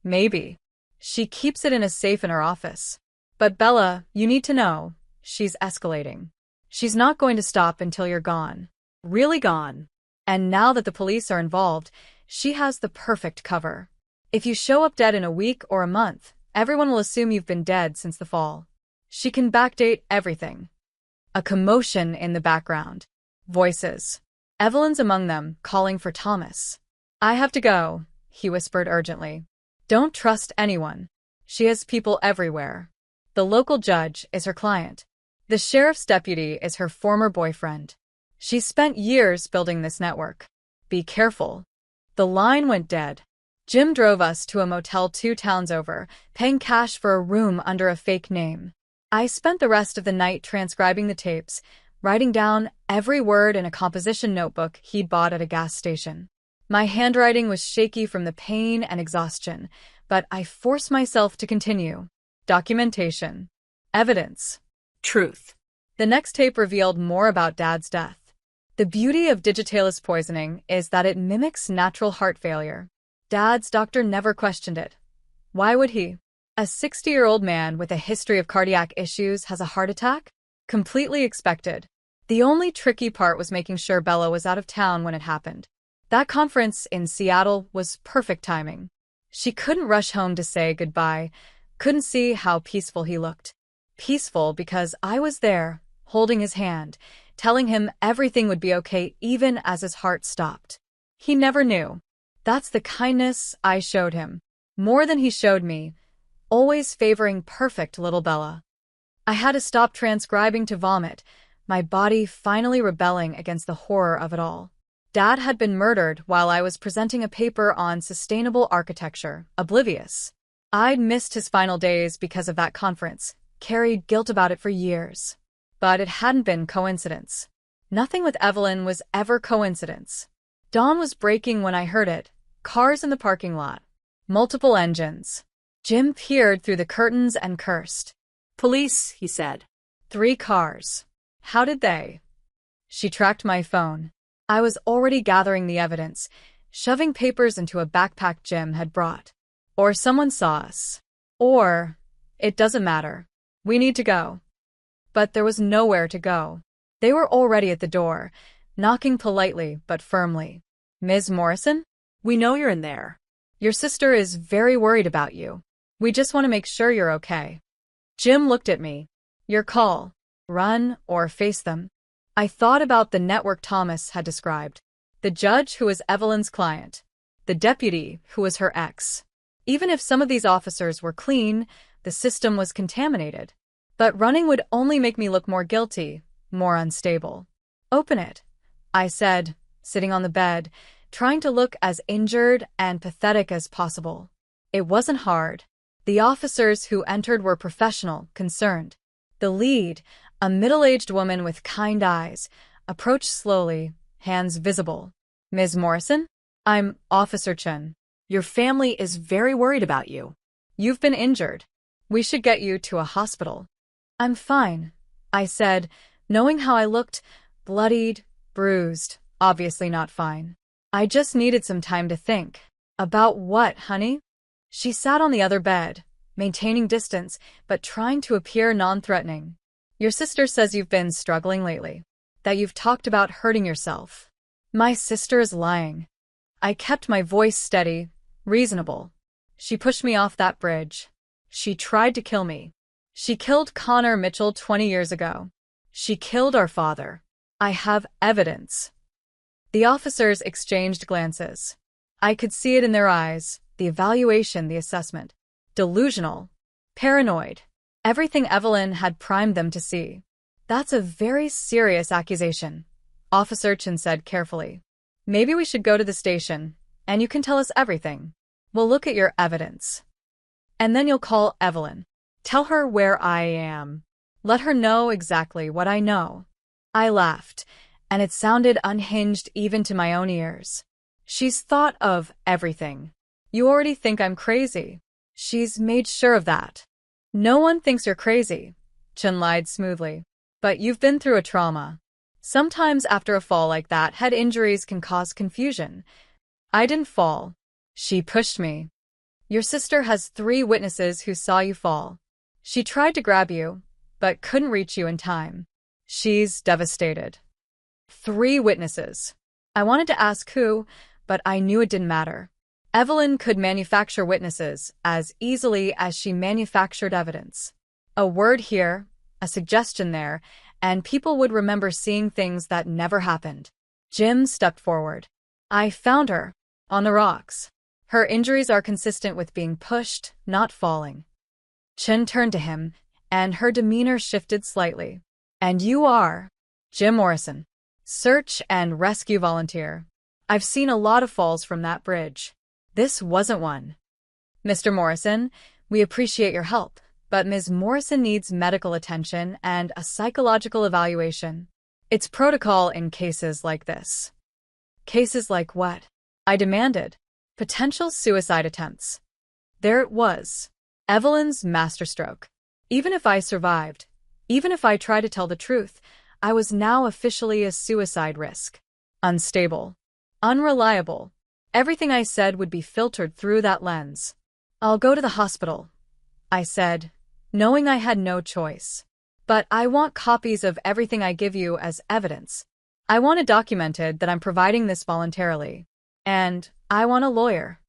Maybe. She keeps it in a safe in her office. But Bella, you need to know, she's escalating. She's not going to stop until you're gone. Really gone. And now that the police are involved, she has the perfect cover. If you show up dead in a week or a month, everyone will assume you've been dead since the fall. She can backdate everything. A commotion in the background. Voices. Evelyn's among them, calling for Thomas. I have to go, he whispered urgently. Don't trust anyone. She has people everywhere. The local judge is her client. The sheriff's deputy is her former boyfriend. She's spent years building this network. Be careful. The line went dead. Jim drove us to a motel 2 towns over, paying cash for a room under a fake name. I spent the rest of the night transcribing the tapes, writing down every word in a composition notebook he'd bought at a gas station. My handwriting was shaky from the pain and exhaustion, but I forced myself to continue. Documentation. Evidence. Truth. The next tape revealed more about Dad's death. The beauty of digitalis poisoning is that it mimics natural heart failure. Dad's doctor never questioned it. Why would he? A 60-year-old man with a history of cardiac issues has a heart attack? Completely expected. The only tricky part was making sure Bella was out of town when it happened. That conference in Seattle was perfect timing. She couldn't rush home to say goodbye, couldn't see how peaceful he looked. Peaceful because I was there, holding his hand, telling him everything would be okay even as his heart stopped. He never knew. That's the kindness I showed him. More than he showed me, always favoring perfect little Bella. I had to stop transcribing to vomit, my body finally rebelling against the horror of it all. Dad had been murdered while I was presenting a paper on sustainable architecture, oblivious. I'd missed his final days because of that conference, carried guilt about it for years. But it hadn't been coincidence. Nothing with Evelyn was ever coincidence. Dawn was breaking when I heard it. Cars in the parking lot. Multiple engines. Jim peered through the curtains and cursed. Police, he said. 3 cars. How did they? She tracked my phone. I was already gathering the evidence, shoving papers into a backpack Jim had brought. Or someone saw us. Or, it doesn't matter. We need to go. But there was nowhere to go. They were already at the door, knocking politely but firmly. Ms. Morrison? We know you're in there. Your sister is very worried about you. We just want to make sure you're okay. Jim looked at me. Your call. Run or face them. I thought about the network Thomas had described. The judge who was Evelyn's client. The deputy who was her ex. Even if some of these officers were clean, the system was contaminated. But running would only make me look more guilty, more unstable. Open it, I said, sitting on the bed, trying to look as injured and pathetic as possible. It wasn't hard. The officers who entered were professional, concerned. The lead, a middle-aged woman with kind eyes, approached slowly, hands visible. "Ms. Morrison? I'm Officer Chen. Your family is very worried about you. You've been injured. We should get you to a hospital." "I'm fine," I said, knowing how I looked, bloodied, bruised, obviously not fine. "I just needed some time to think." "About what, honey?" She sat on the other bed, maintaining distance, but trying to appear non-threatening. "Your sister says you've been struggling lately, that you've talked about hurting yourself." "My sister is lying." I kept my voice steady, reasonable. "She pushed me off that bridge. She tried to kill me. She killed Connor Mitchell 20 years ago. She killed our father. I have evidence." The officers exchanged glances. I could see it in their eyes, the evaluation, the assessment. Delusional. Paranoid. Everything Evelyn had primed them to see. "That's a very serious accusation," Officer Chen said carefully. "Maybe we should go to the station, and you can tell us everything. We'll look at your evidence. And then you'll call Evelyn. Tell her where I am. Let her know exactly what I know." I laughed, and it sounded unhinged even to my own ears. "She's thought of everything. You already think I'm crazy. She's made sure of that." "No one thinks you're crazy," Chen lied smoothly. "But you've been through a trauma. Sometimes after a fall like that, head injuries can cause confusion." "I didn't fall. She pushed me." "Your sister has 3 witnesses who saw you fall. She tried to grab you, but couldn't reach you in time. She's devastated." 3 witnesses. I wanted to ask who, but I knew it didn't matter. Evelyn could manufacture witnesses as easily as she manufactured evidence. A word here, a suggestion there, and people would remember seeing things that never happened. Jim stepped forward. "I found her. On the rocks. Her injuries are consistent with being pushed, not falling." Chen turned to him, and her demeanor shifted slightly. "And you are?" "Jim Morrison. Search and rescue volunteer. I've seen a lot of falls from that bridge. This wasn't one." "Mr. Morrison, we appreciate your help, but Ms. Morrison needs medical attention and a psychological evaluation. It's protocol in cases like this." "Cases like what?" I demanded. "Potential suicide attempts." There it was. Evelyn's masterstroke. Even if I survived, even if I tried to tell the truth, I was now officially a suicide risk. Unstable. Unreliable. Everything I said would be filtered through that lens. "I'll go to the hospital," I said, knowing I had no choice. "But I want copies of everything I give you as evidence. I want it documented that I'm providing this voluntarily. And I want a lawyer."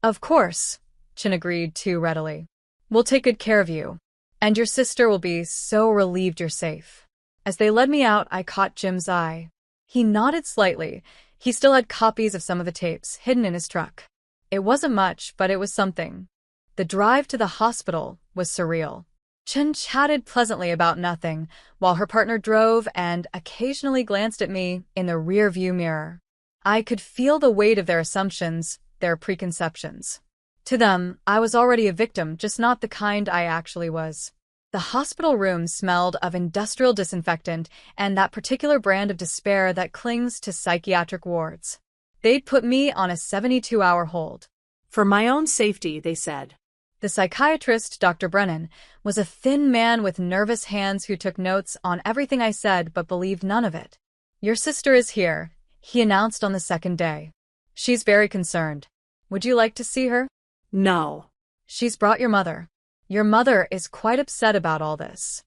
"Of course," Chen agreed too readily. "We'll take good care of you. And your sister will be so relieved you're safe." As they led me out, I caught Jim's eye. He nodded slightly. He still had copies of some of the tapes hidden in his truck. It wasn't much, but it was something. The drive to the hospital was surreal. Chen chatted pleasantly about nothing, while her partner drove and occasionally glanced at me in the rear-view mirror. I could feel the weight of their assumptions, their preconceptions. To them, I was already a victim, just not the kind I actually was. The hospital room smelled of industrial disinfectant and that particular brand of despair that clings to psychiatric wards. They'd put me on a 72-hour hold. "For my own safety," they said. The psychiatrist, Dr. Brennan, was a thin man with nervous hands who took notes on everything I said but believed none of it. "Your sister is here," he announced on the second day. "She's very concerned. Would you like to see her?" "No." "She's brought your mother. Your mother is quite upset about all this."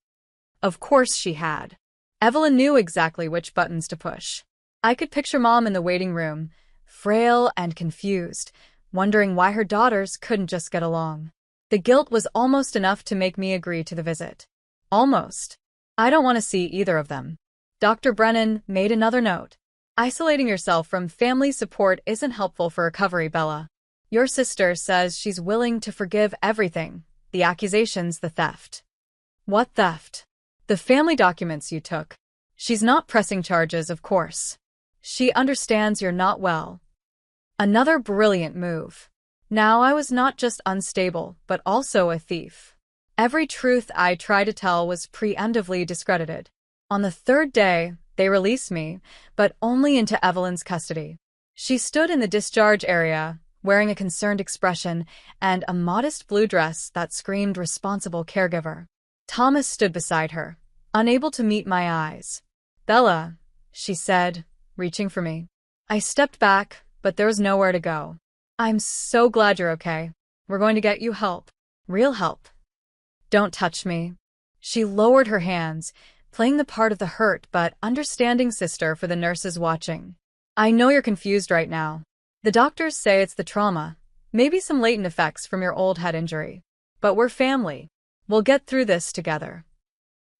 Of course she had. Evelyn knew exactly which buttons to push. I could picture Mom in the waiting room, frail and confused, wondering why her daughters couldn't just get along. The guilt was almost enough to make me agree to the visit. Almost. "I don't want to see either of them." Dr. Brennan made another note. "Isolating yourself from family support isn't helpful for recovery, Bella. Your sister says she's willing to forgive everything. The accusations, the theft." "What theft?" "The family documents you took. She's not pressing charges, of course. She understands you're not well. Another brilliant move. Now I was not just unstable, but also a thief. Every truth I tried to tell was preemptively discredited. On the third day, they released me, but only into Evelyn's custody. She stood in the discharge area, wearing a concerned expression and a modest blue dress that screamed responsible caregiver. Thomas stood beside her, unable to meet my eyes. "Bella," she said, reaching for me. I stepped back, but there was nowhere to go. "I'm so glad you're okay. We're going to get you help. Real help." "Don't touch me." She lowered her hands, playing the part of the hurt but understanding sister for the nurses watching. "I know you're confused right now. The doctors say it's the trauma, maybe some latent effects from your old head injury. But we're family. We'll get through this together."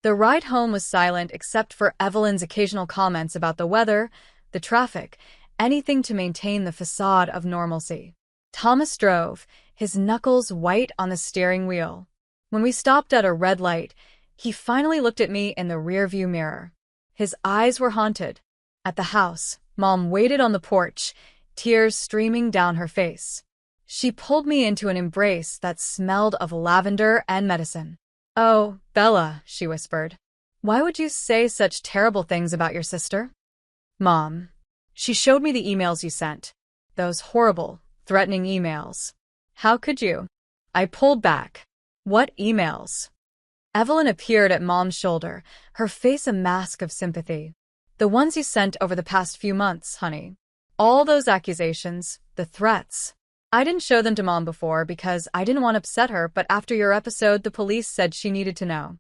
The ride home was silent except for Evelyn's occasional comments about the weather, the traffic, anything to maintain the facade of normalcy. Thomas drove, his knuckles white on the steering wheel. When we stopped at a red light, he finally looked at me in the rearview mirror. His eyes were haunted. At the house, Mom waited on the porch, tears streaming down her face. She pulled me into an embrace that smelled of lavender and medicine. "Oh, Bella," she whispered. "Why would you say such terrible things about your sister?" "Mom." She showed me the emails you sent. Those horrible, threatening emails. "How could you?" I pulled back. "What emails?" Evelyn appeared at Mom's shoulder, her face a mask of sympathy. "The ones you sent over the past few months, honey. All those accusations, the threats. I didn't show them to Mom before because I didn't want to upset her, but after your episode, the police said she needed to know.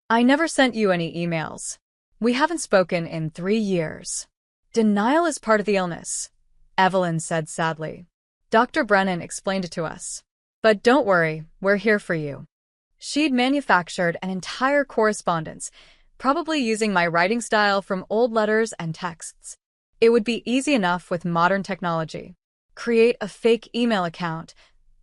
I never sent you any emails. We haven't spoken in 3 years. Denial is part of the illness," Evelyn said sadly. "Dr. Brennan explained it to us. But don't worry, we're here for you." She'd manufactured an entire correspondence, probably using my writing style from old letters and texts. It would be easy enough with modern technology. Create a fake email account,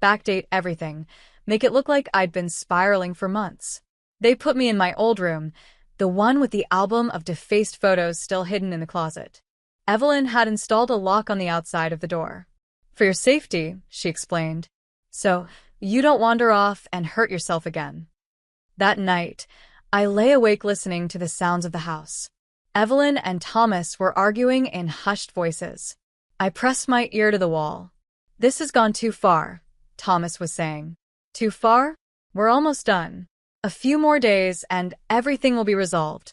backdate everything, make it look like I'd been spiraling for months. They put me in my old room, the one with the album of defaced photos still hidden in the closet. Evelyn had installed a lock on the outside of the door. "For your safety," she explained, "so you don't wander off and hurt yourself again." That night, I lay awake listening to the sounds of the house. Evelyn and Thomas were arguing in hushed voices. I pressed my ear to the wall. "This has gone too far," Thomas was saying. "Too far? We're almost done. A few more days and everything will be resolved."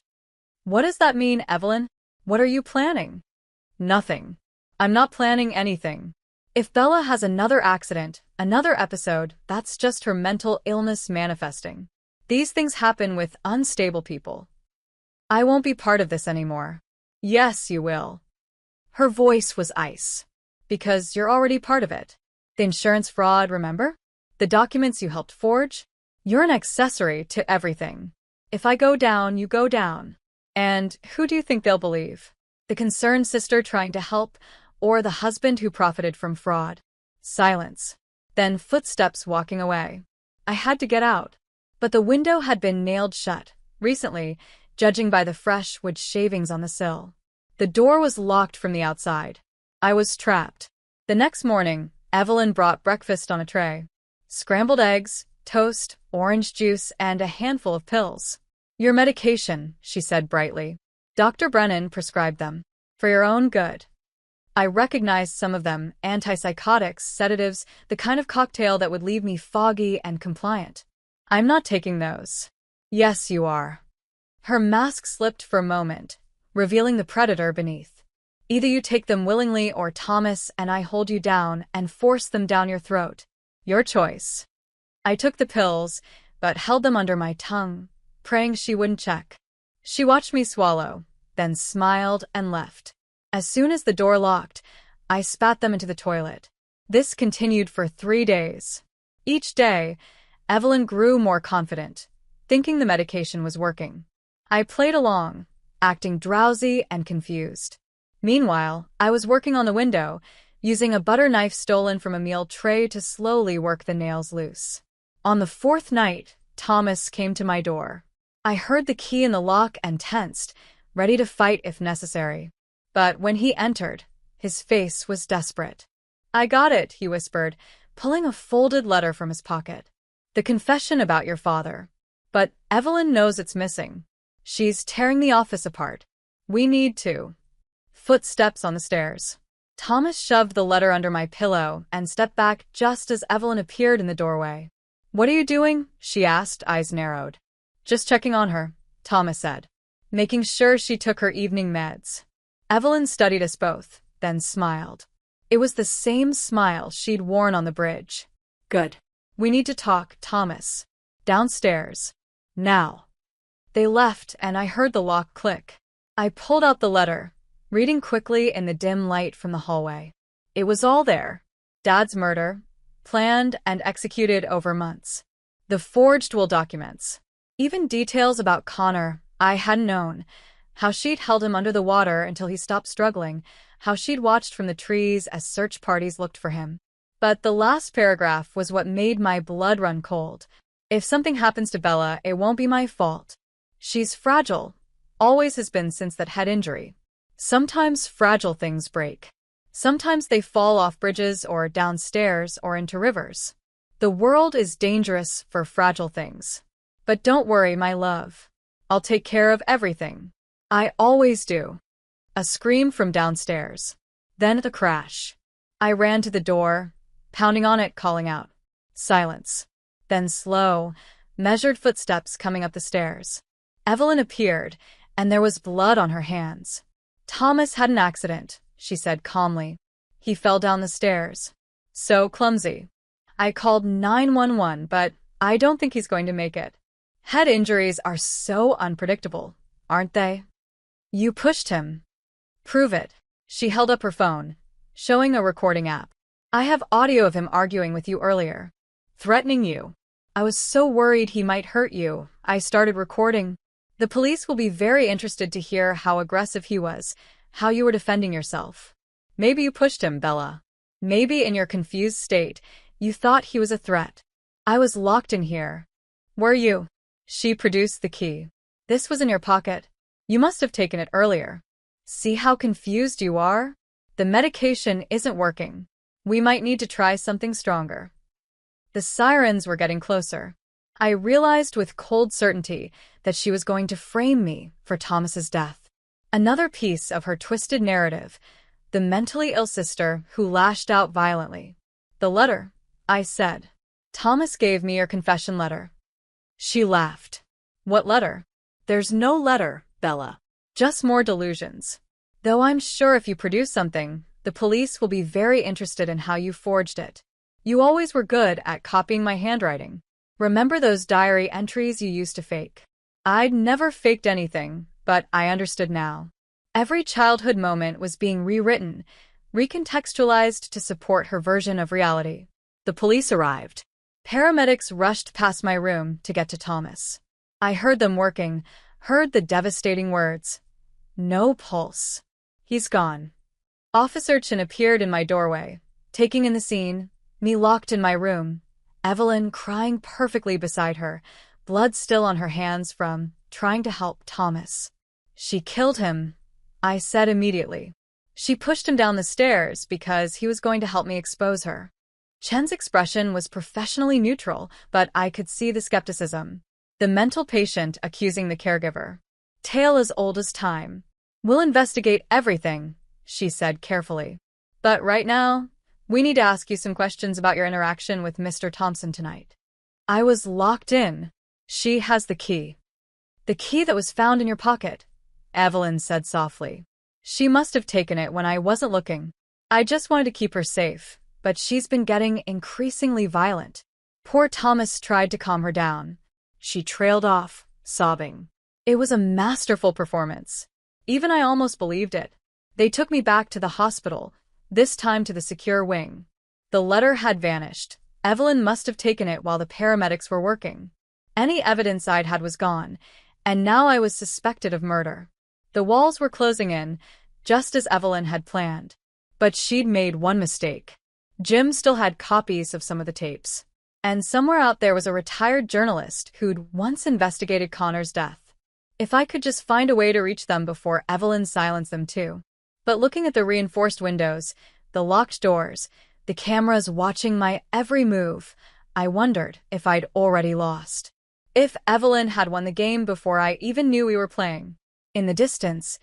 "What does that mean, Evelyn? What are you planning?" "Nothing. I'm not planning anything. If Bella has another accident, another episode, that's just her mental illness manifesting. These things happen with unstable people. I won't be part of this anymore." "Yes, you will." Her voice was ice. "Because you're already part of it. The insurance fraud, remember? The documents you helped forge? You're an accessory to everything. If I go down, you go down. And who do you think they'll believe? The concerned sister trying to help, or the husband who profited from fraud?" Silence. Then footsteps walking away. I had to get out. But the window had been nailed shut, recently, judging by the fresh wood shavings on the sill. The door was locked from the outside. I was trapped. The next morning, Evelyn brought breakfast on a tray. Scrambled eggs, toast, orange juice, and a handful of pills. "Your medication," she said brightly. "Dr. Brennan prescribed them. For your own good." I recognized some of them, antipsychotics, sedatives, the kind of cocktail that would leave me foggy and compliant. "I'm not taking those." "Yes, you are." Her mask slipped for a moment, revealing the predator beneath. "Either you take them willingly or Thomas and I hold you down and force them down your throat. Your choice." I took the pills, but held them under my tongue, praying she wouldn't check. She watched me swallow, then smiled and left. As soon as the door locked, I spat them into the toilet. This continued for 3 days. Each day, Evelyn grew more confident, thinking the medication was working. I played along, acting drowsy and confused. Meanwhile, I was working on the window, using a butter knife stolen from a meal tray to slowly work the nails loose. On the 4th night, Thomas came to my door. I heard the key in the lock and tensed, ready to fight if necessary. But when he entered, his face was desperate. "I got it," he whispered, pulling a folded letter from his pocket. "The confession about your father. But Evelyn knows it's missing. She's tearing the office apart. We need to." Footsteps on the stairs. Thomas shoved the letter under my pillow and stepped back just as Evelyn appeared in the doorway. "What are you doing?" she asked, eyes narrowed. "Just checking on her," Thomas said, making sure she took her evening meds. Evelyn studied us both, then smiled. It was the same smile she'd worn on the bridge. Good. "We need to talk, Thomas. Downstairs. Now." They left, and I heard the lock click. I pulled out the letter, reading quickly in the dim light from the hallway. It was all there. Dad's murder, planned and executed over months. The forged will documents. Even details about Connor I hadn't known. How she'd held him under the water until he stopped struggling. How she'd watched from the trees as search parties looked for him. But the last paragraph was what made my blood run cold. "If something happens to Bella, it won't be my fault. She's fragile. Always has been since that head injury. Sometimes fragile things break. Sometimes they fall off bridges or downstairs or into rivers. The world is dangerous for fragile things. But don't worry, my love. I'll take care of everything. I always do." A scream from downstairs. Then a crash. I ran to the door, pounding on it, calling out. Silence. Then slow, measured footsteps coming up the stairs. Evelyn appeared, and there was blood on her hands. "Thomas had an accident," she said calmly. "He fell down the stairs. So clumsy. I called 911, but I don't think he's going to make it. Head injuries are so unpredictable, aren't they?" "You pushed him." "Prove it." She held up her phone, showing a recording app. "I have audio of him arguing with you earlier. Threatening you. I was so worried he might hurt you, I started recording. The police will be very interested to hear how aggressive he was, how you were defending yourself. Maybe you pushed him, Bella. Maybe in your confused state, you thought he was a threat. I was locked in here. Were you?" She produced the key. "This was in your pocket. You must have taken it earlier. See how confused you are? The medication isn't working. We might need to try something stronger." The sirens were getting closer. I realized with cold certainty that she was going to frame me for Thomas's death. Another piece of her twisted narrative, the mentally ill sister who lashed out violently. "The letter," I said. "Thomas gave me your confession letter." She laughed. "What letter?" "There's no letter, Bella. Just more delusions. Though I'm sure if you produce something, the police will be very interested in how you forged it. You always were good at copying my handwriting. Remember those diary entries you used to fake?" I'd never faked anything, but I understood now. Every childhood moment was being rewritten, recontextualized to support her version of reality. The police arrived. Paramedics rushed past my room to get to Thomas. I heard them working, heard the devastating words. "No pulse. He's gone." Officer Chin appeared in my doorway, taking in the scene, me locked in my room, Evelyn crying perfectly beside her, blood still on her hands from trying to help Thomas. "She killed him," I said immediately. "She pushed him down the stairs because he was going to help me expose her." Chen's expression was professionally neutral, but I could see the skepticism. The mental patient accusing the caregiver. "Tale as old as time. We'll investigate everything," she said carefully. "But right now, we need to ask you some questions about your interaction with Mr. Thompson tonight." I was locked in. "She has the key." "The key that was found in your pocket," Evelyn said softly. "She must have taken it when I wasn't looking. I just wanted to keep her safe, but she's been getting increasingly violent." Poor Thomas tried to calm her down. She trailed off, sobbing. It was a masterful performance. Even I almost believed it. They took me back to the hospital, this time to the secure wing. The letter had vanished. Evelyn must have taken it while the paramedics were working. Any evidence I'd had was gone, and now I was suspected of murder. The walls were closing in, just as Evelyn had planned. But she'd made one mistake. Jim still had copies of some of the tapes. And somewhere out there was a retired journalist who'd once investigated Connor's death. If I could just find a way to reach them before Evelyn silenced them too. But looking at the reinforced windows, the locked doors, the cameras watching my every move, I wondered if I'd already lost. If Evelyn had won the game before I even knew we were playing. In the distance,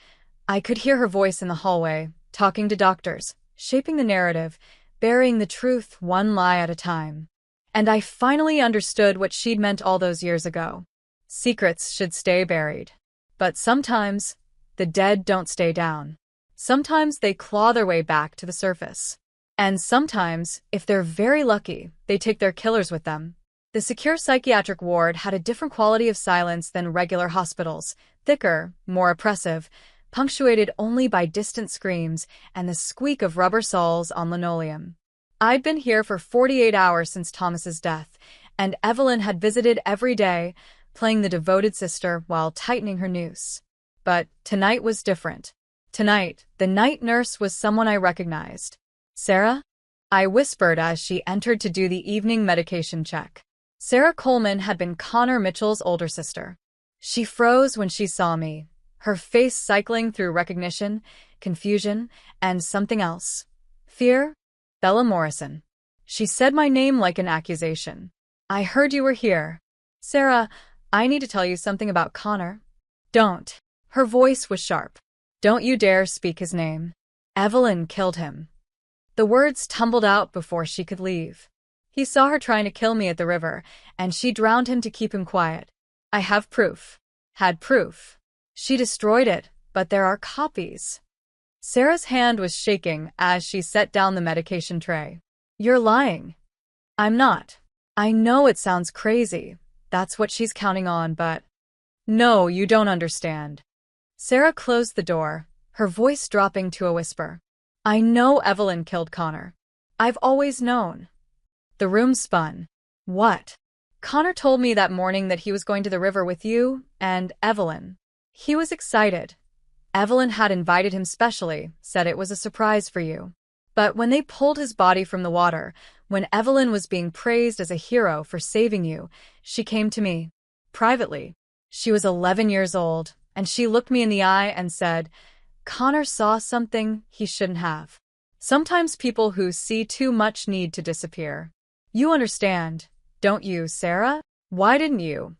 I could hear her voice in the hallway, talking to doctors, shaping the narrative, burying the truth one lie at a time. And I finally understood what she'd meant all those years ago. Secrets should stay buried. But sometimes, the dead don't stay down. Sometimes they claw their way back to the surface. And sometimes, if they're very lucky, they take their killers with them. The secure psychiatric ward had a different quality of silence than regular hospitals, thicker, more oppressive, punctuated only by distant screams and the squeak of rubber soles on linoleum. I'd been here for 48 hours since Thomas's death, and Evelyn had visited every day, playing the devoted sister while tightening her noose. But tonight was different. Tonight, the night nurse was someone I recognized. "Sarah?" I whispered as she entered to do the evening medication check. Sarah Coleman had been Connor Mitchell's older sister. She froze when she saw me, her face cycling through recognition, confusion, and something else. Fear? Bella Morrison. She said my name like an accusation. "I heard you were here. Sarah, I need to tell you something about Connor." "Don't." Her voice was sharp. "Don't you dare speak his name. Evelyn killed him." The words tumbled out before she could leave. "He saw her trying to kill me at the river, and she drowned him to keep him quiet. I have proof." Had proof. She destroyed it, but there are copies. Sarah's hand was shaking as she set down the medication tray. "You're lying." "I'm not. I know it sounds crazy. That's what she's counting on, but—" "No, you don't understand." Sarah closed the door, her voice dropping to a whisper. "I know Evelyn killed Connor. I've always known." The room spun. "What?" "Connor told me that morning that he was going to the river with you and Evelyn. He was excited. Evelyn had invited him specially, said it was a surprise for you. But when they pulled his body from the water, when Evelyn was being praised as a hero for saving you, she came to me. Privately. She was 11 years old, and she looked me in the eye and said, 'Connor saw something he shouldn't have.' Sometimes people who see too much need to disappear. You understand, don't you, Sarah? Why didn't you?"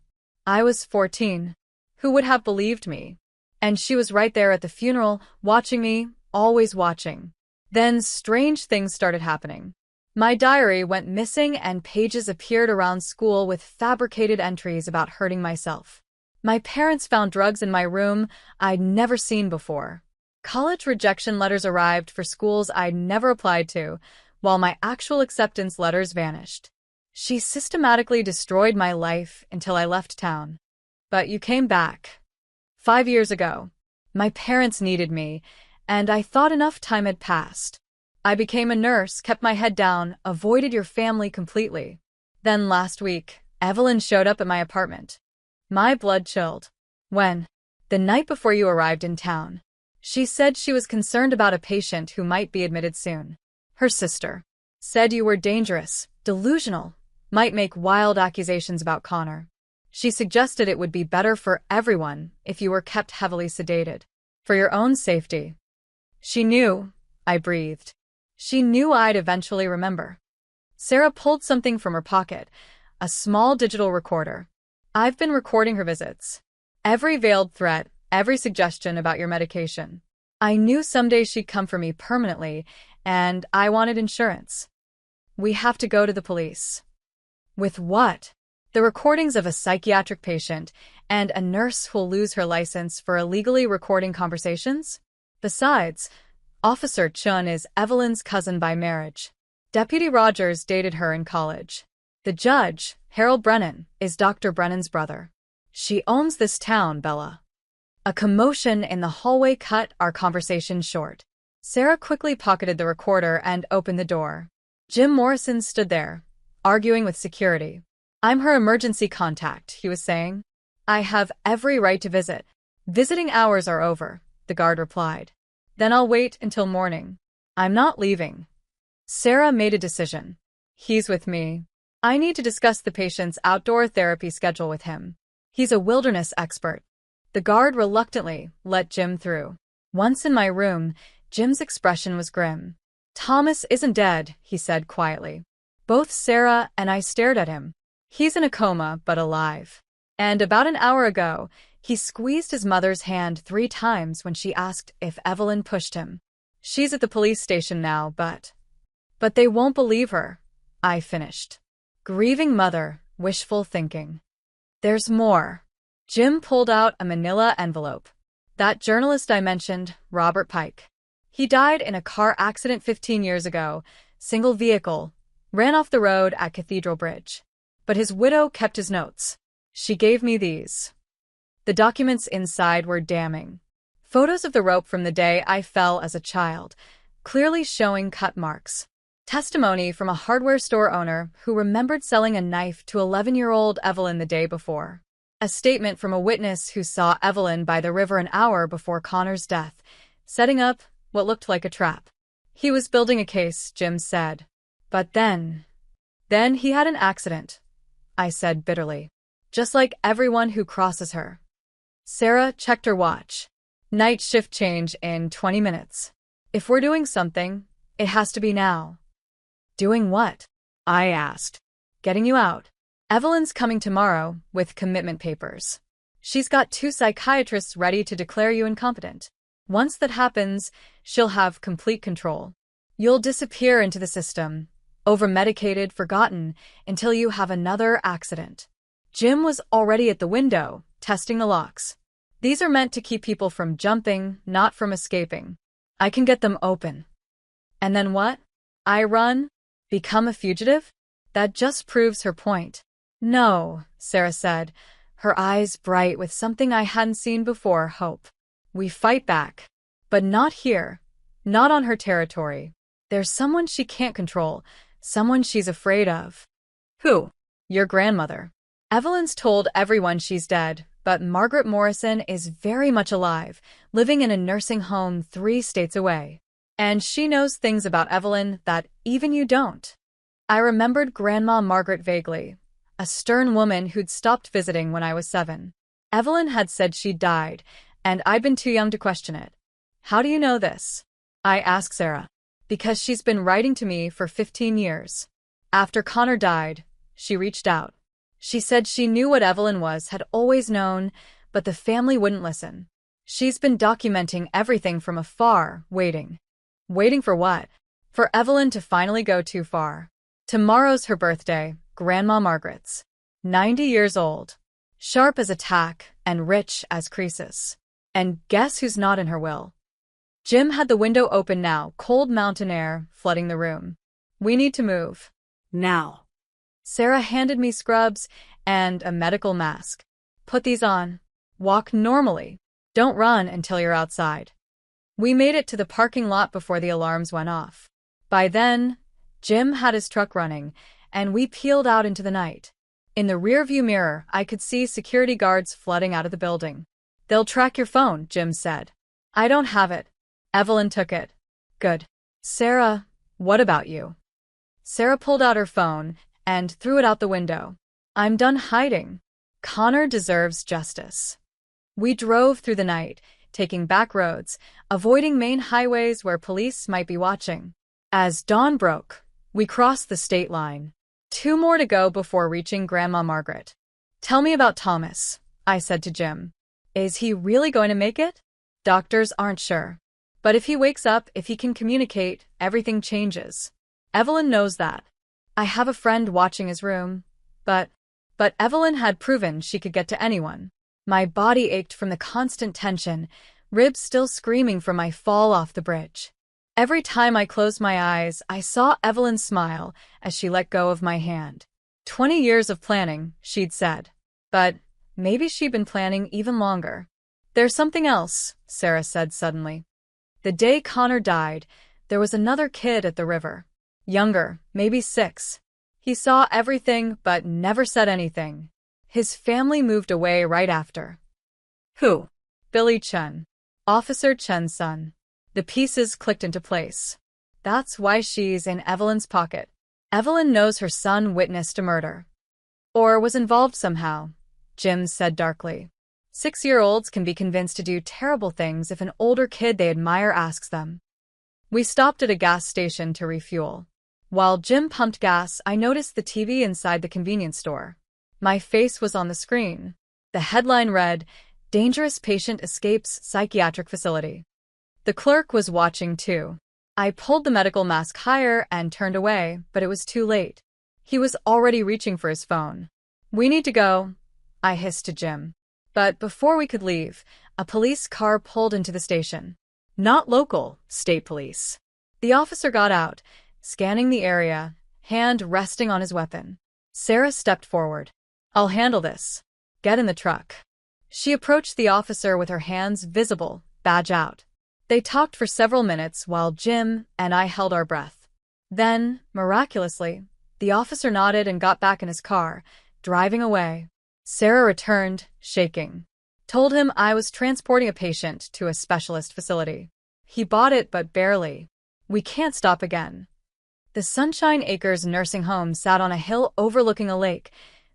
"I was 14. Who would have believed me?" "And she was right there at the funeral, watching me, always watching." Then strange things started happening. My diary went missing and pages appeared around school with fabricated entries about hurting myself. My parents found drugs in my room I'd never seen before. College rejection letters arrived for schools I'd never applied to, while my actual acceptance letters vanished. She systematically destroyed my life until I left town. But you came back. 5 years ago. My parents needed me, and I thought enough time had passed. I became a nurse, kept my head down, avoided your family completely. Then last week, Evelyn showed up at my apartment. My blood chilled. When? The night before you arrived in town. She said she was concerned about a patient who might be admitted soon. Her sister. Said you were dangerous, delusional, might make wild accusations about Connor. She suggested it would be better for everyone if you were kept heavily sedated. For your own safety. She knew, I breathed. She knew I'd eventually remember. Sarah pulled something from her pocket, a small digital recorder. I've been recording her visits. Every veiled threat, every suggestion about your medication. I knew someday she'd come for me permanently, and I wanted insurance. We have to go to the police. With what? The recordings of a psychiatric patient and a nurse who'll lose her license for illegally recording conversations? Besides, Officer Chun is Evelyn's cousin by marriage. Deputy Rogers dated her in college. The judge, Harold Brennan, is Dr. Brennan's brother. She owns this town, Bella. A commotion in the hallway cut our conversation short. Sarah quickly pocketed the recorder and opened the door. Jim Morrison stood there, arguing with security. I'm her emergency contact, he was saying. I have every right to visit. Visiting hours are over, the guard replied. Then I'll wait until morning. I'm not leaving. Sarah made a decision. He's with me. I need to discuss the patient's outdoor therapy schedule with him. He's a wilderness expert. The guard reluctantly let Jim through. Once in my room, Jim's expression was grim. Thomas isn't dead, he said quietly. Both Sarah and I stared at him. He's in a coma, but alive. And about an hour ago, he squeezed his mother's hand 3 times when she asked if Evelyn pushed him. She's at the police station now, but they won't believe her, I finished. Grieving mother, wishful thinking. There's more. Jim pulled out a manila envelope. That journalist I mentioned, Robert Pike. He died in a car accident 15 years ago, single vehicle, ran off the road at Cathedral Bridge. But his widow kept his notes. She gave me these. The documents inside were damning. Photos of the rope from the day I fell as a child, clearly showing cut marks. Testimony from a hardware store owner who remembered selling a knife to 11-year-old Evelyn the day before. A statement from a witness who saw Evelyn by the river an hour before Connor's death, setting up what looked like a trap. He was building a case, Jim said. But then he had an accident, I said bitterly. Just like everyone who crosses her. Sarah checked her watch. Night shift change in 20 minutes. If we're doing something, it has to be now. Doing what? I asked. Getting you out. Evelyn's coming tomorrow with commitment papers. She's got 2 psychiatrists ready to declare you incompetent. Once that happens, she'll have complete control. You'll disappear into the system, over-medicated, forgotten, until you have another accident. Jim was already at the window, testing the locks. These are meant to keep people from jumping, not from escaping. I can get them open. And then what? I run? Become a fugitive? That just proves her point. No, Sarah said, her eyes bright with something I hadn't seen before, hope. We fight back. But not here. Not on her territory. There's someone she can't control, someone she's afraid of. Who? Your grandmother. Evelyn's told everyone she's dead, but Margaret Morrison is very much alive, living in a nursing home 3 states away. And she knows things about Evelyn that even you don't. I remembered Grandma Margaret vaguely, a stern woman who'd stopped visiting when I was 7. Evelyn had said she'd died, and I'd been too young to question it. How do you know this? I asked Sarah. Because she's been writing to me for 15 years. After Connor died, she reached out. She said she knew what Evelyn was, had always known, but the family wouldn't listen. She's been documenting everything from afar, waiting. Waiting for what? For Evelyn to finally go too far. Tomorrow's her birthday, Grandma Margaret's. 90 years old. Sharp as a tack and rich as Croesus. And guess who's not in her will? Jim had the window open now, cold mountain air flooding the room. We need to move. Now. Sarah handed me scrubs and a medical mask. Put these on. Walk normally. Don't run until you're outside. We made it to the parking lot before the alarms went off. By then, Jim had his truck running, and we peeled out into the night. In the rearview mirror, I could see security guards flooding out of the building. They'll track your phone, Jim said. I don't have it. Evelyn took it. Good. Sarah, what about you? Sarah pulled out her phone and threw it out the window. I'm done hiding. Connor deserves justice. We drove through the night, taking back roads, avoiding main highways where police might be watching. As dawn broke, we crossed the state line. 2 more to go before reaching Grandma Margaret. Tell me about Thomas, I said to Jim. Is he really going to make it? Doctors aren't sure. But if he wakes up, if he can communicate, everything changes. Evelyn knows that. I have a friend watching his room. But Evelyn had proven she could get to anyone. My body ached from the constant tension, ribs still screaming from my fall off the bridge. Every time I closed my eyes, I saw Evelyn smile as she let go of my hand. 20 years of planning, she'd said. But maybe she'd been planning even longer. There's something else, Sarah said suddenly. The day Connor died, there was another kid at the river. Younger, maybe 6. He saw everything but never said anything. His family moved away right after. Who? Billy Chen. Officer Chen's son. The pieces clicked into place. That's why she's in Evelyn's pocket. Evelyn knows her son witnessed a murder. Or was involved somehow, Jim said darkly. 6-year-olds can be convinced to do terrible things if an older kid they admire asks them. We stopped at a gas station to refuel. While Jim pumped gas, I noticed the TV inside the convenience store. My face was on the screen. The headline read, "Dangerous Patient Escapes Psychiatric Facility." The clerk was watching too. I pulled the medical mask higher and turned away, but it was too late. He was already reaching for his phone. "We need to go," I hissed to Jim. But before we could leave, a police car pulled into the station. Not local, state police. The officer got out, scanning the area, hand resting on his weapon. Sarah stepped forward. "I'll handle this. Get in the truck." She approached the officer with her hands visible, badge out. They talked for several minutes while Jim and I held our breath. Then, miraculously, the officer nodded and got back in his car, driving away. Sarah returned, shaking. Told him I was transporting a patient to a specialist facility. He bought it, but barely. We can't stop again. The Sunshine Acres nursing home sat on a hill overlooking a lake,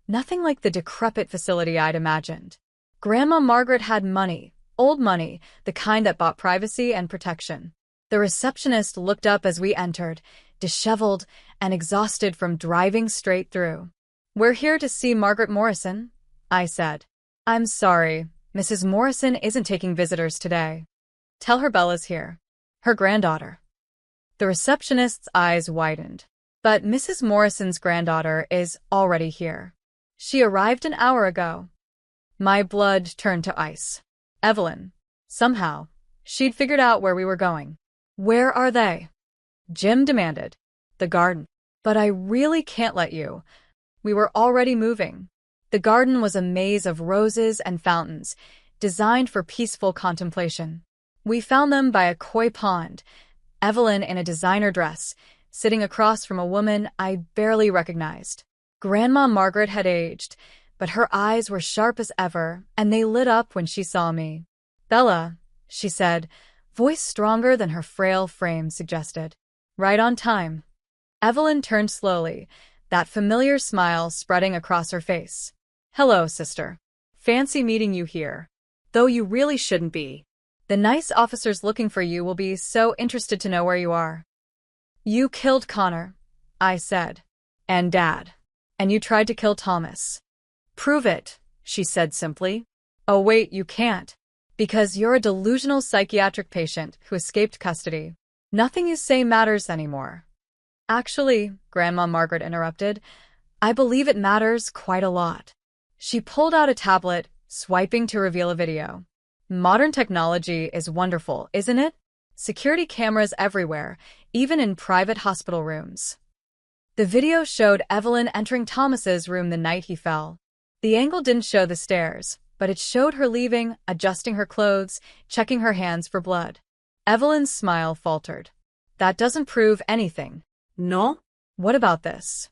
nothing like the decrepit facility I'd imagined. Grandma Margaret had money, old money, the kind that bought privacy and protection. The receptionist looked up as we entered, disheveled and exhausted from driving straight through. "We're here to see Margaret Morrison," I said. "I'm sorry, Mrs. Morrison isn't taking visitors today. Tell her Bella's here. Her granddaughter." The receptionist's eyes widened. "But Mrs. Morrison's granddaughter is already here. She arrived an hour ago." My blood turned to ice. Evelyn. Somehow, she'd figured out where we were going. "Where are they?" Jim demanded. "The garden." "But I really can't let you. We were already moving." The garden was a maze of roses and fountains, designed for peaceful contemplation. We found them by a koi pond, Evelyn in a designer dress, sitting across from a woman I barely recognized. Grandma Margaret had aged, but her eyes were sharp as ever, and they lit up when she saw me. "Bella," she said, voice stronger than her frail frame suggested. "Right on time." Evelyn turned slowly, that familiar smile spreading across her face. "Hello, sister. Fancy meeting you here. Though you really shouldn't be. The nice officers looking for you will be so interested to know where you are." "You killed Connor," I said. "And Dad. And you tried to kill Thomas." "Prove it," she said simply. "Oh wait, you can't. Because you're a delusional psychiatric patient who escaped custody. Nothing you say matters anymore." "Actually," Grandma Margaret interrupted, "I believe it matters quite a lot." She pulled out a tablet, swiping to reveal a video. "Modern technology is wonderful, isn't it? Security cameras everywhere, even in private hospital rooms." The video showed Evelyn entering Thomas's room the night he fell. The angle didn't show the stairs, but it showed her leaving, adjusting her clothes, checking her hands for blood. Evelyn's smile faltered. "That doesn't prove anything." No? "What about this?"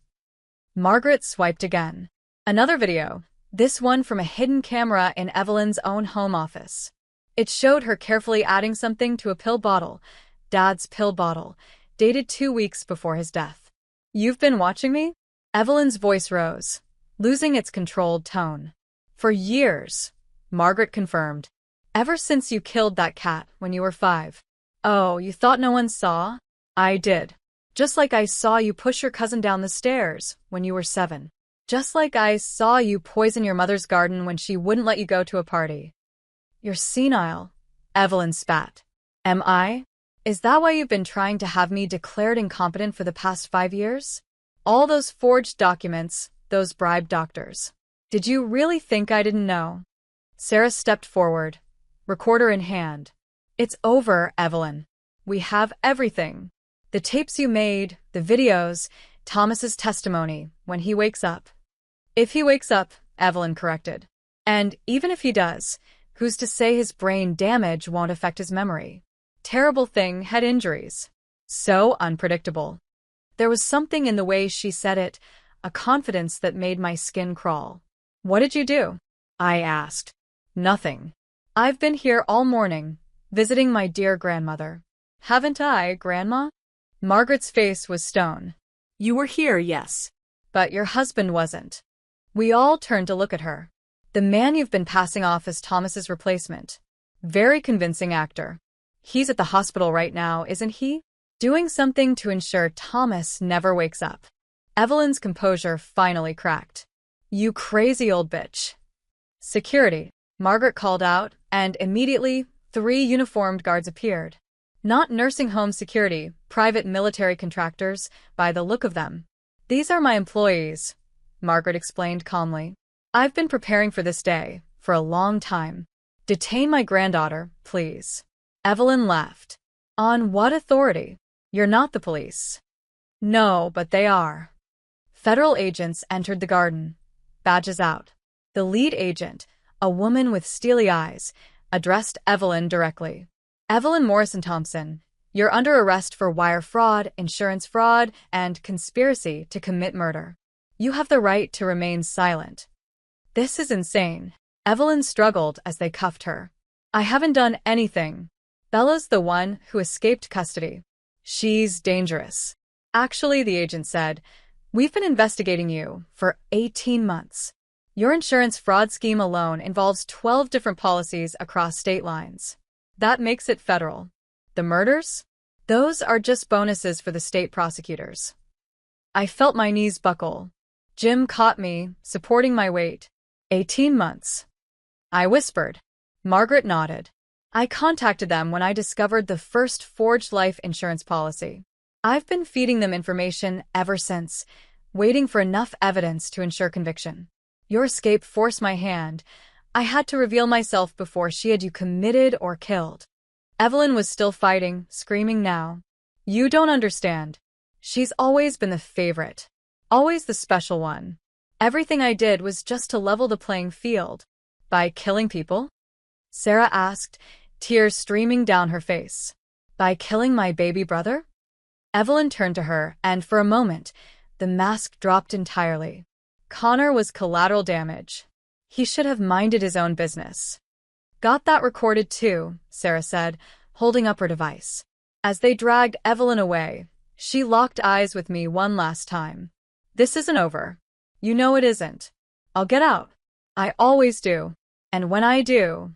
Margaret swiped again. Another video, this one from a hidden camera in Evelyn's own home office. It showed her carefully adding something to a pill bottle, Dad's pill bottle, dated 2 weeks before his death. "You've been watching me?" Evelyn's voice rose, losing its controlled tone. "For years," Margaret confirmed. "Ever since you killed that cat when you were 5. "Oh, you thought no one saw?" "I did. Just like I saw you push your cousin down the stairs when you were 7. Just like I saw you poison your mother's garden when she wouldn't let you go to a party." "You're senile," Evelyn spat. "Am I? Is that why you've been trying to have me declared incompetent for the past 5 years? All those forged documents, those bribed doctors. Did you really think I didn't know?" Sarah stepped forward, recorder in hand. "It's over, Evelyn. We have everything. The tapes you made, the videos, Thomas's testimony when he wakes up." "If he wakes up," Evelyn corrected. "And even if he does, who's to say his brain damage won't affect his memory? Terrible thing had injuries. So unpredictable." There was something in the way she said it, a confidence that made my skin crawl. "What did you do?" I asked. "Nothing. I've been here all morning, visiting my dear grandmother." "Haven't I, Grandma?" Margaret's face was stone. You were here, yes. "But your husband wasn't." We all turned to look at her. "The man you've been passing off as Thomas's replacement. Very convincing actor. He's at the hospital right now, isn't he?" Doing something to ensure Thomas never wakes up. Evelyn's composure finally cracked. You crazy old bitch. Security, Margaret called out, and immediately 3 uniformed guards appeared. Not nursing home security, private military contractors, by the look of them. These are my employees, Margaret explained calmly. I've been preparing for this day, for a long time. Detain my granddaughter, please. Evelyn laughed. On what authority? You're not the police. No, but they are. Federal agents entered the garden, badges out. The lead agent, a woman with steely eyes, addressed Evelyn directly. Evelyn Morrison Thompson, you're under arrest for wire fraud, insurance fraud, and conspiracy to commit murder. You have the right to remain silent. This is insane. Evelyn struggled as they cuffed her. I haven't done anything. Bella's the one who escaped custody. She's dangerous. Actually, the agent said, we've been investigating you for 18 months. Your insurance fraud scheme alone involves 12 different policies across state lines. That makes it federal. The murders? Those are just bonuses for the state prosecutors. I felt my knees buckle. Jim caught me, supporting my weight. 18 months. I whispered. Margaret nodded. I contacted them when I discovered the first forged life insurance policy. I've been feeding them information ever since, waiting for enough evidence to ensure conviction. Your escape forced my hand. I had to reveal myself before she had you committed or killed. Evelyn was still fighting, screaming now. You don't understand. She's always been the favorite. Always the special one. Everything I did was just to level the playing field. By killing people? Sarah asked, tears streaming down her face. By killing my baby brother? Evelyn turned to her, and for a moment, the mask dropped entirely. Connor was collateral damage. He should have minded his own business. Got that recorded too, Sarah said, holding up her device. As they dragged Evelyn away, she locked eyes with me one last time. This isn't over. You know it isn't. I'll get out. I always do. And when I do...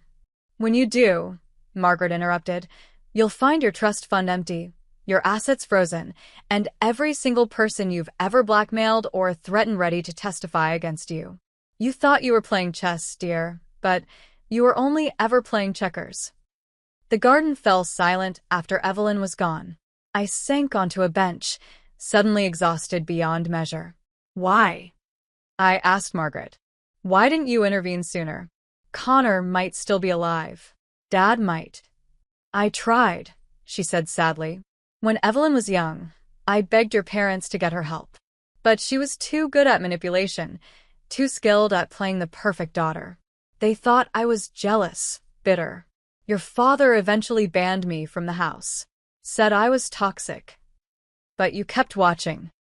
When you do, Margaret interrupted, you'll find your trust fund empty, your assets frozen, and every single person you've ever blackmailed or threatened ready to testify against you. You thought you were playing chess, dear, but you were only ever playing checkers. The garden fell silent after Evelyn was gone. I sank onto a bench, suddenly exhausted beyond measure. Why? I asked Margaret. Why didn't you intervene sooner? Connor might still be alive. Dad might. I tried, she said sadly. When Evelyn was young, I begged your parents to get her help. But she was too good at manipulation, too skilled at playing the perfect daughter. They thought I was jealous, bitter. Your father eventually banned me from the house. Said I was toxic. But you kept watching.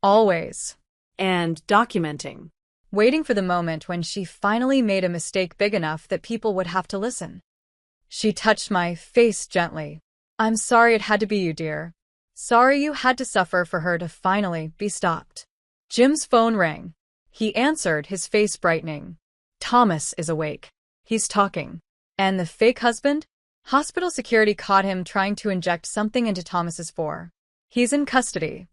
Always. And documenting. Waiting for the moment when she finally made a mistake big enough that people would have to listen. She touched my face gently. I'm sorry it had to be you, dear. Sorry you had to suffer for her to finally be stopped. Jim's phone rang. He answered, his face brightening. Thomas is awake. He's talking. And the fake husband? Hospital security caught him trying to inject something into Thomas's fore. He's in custody.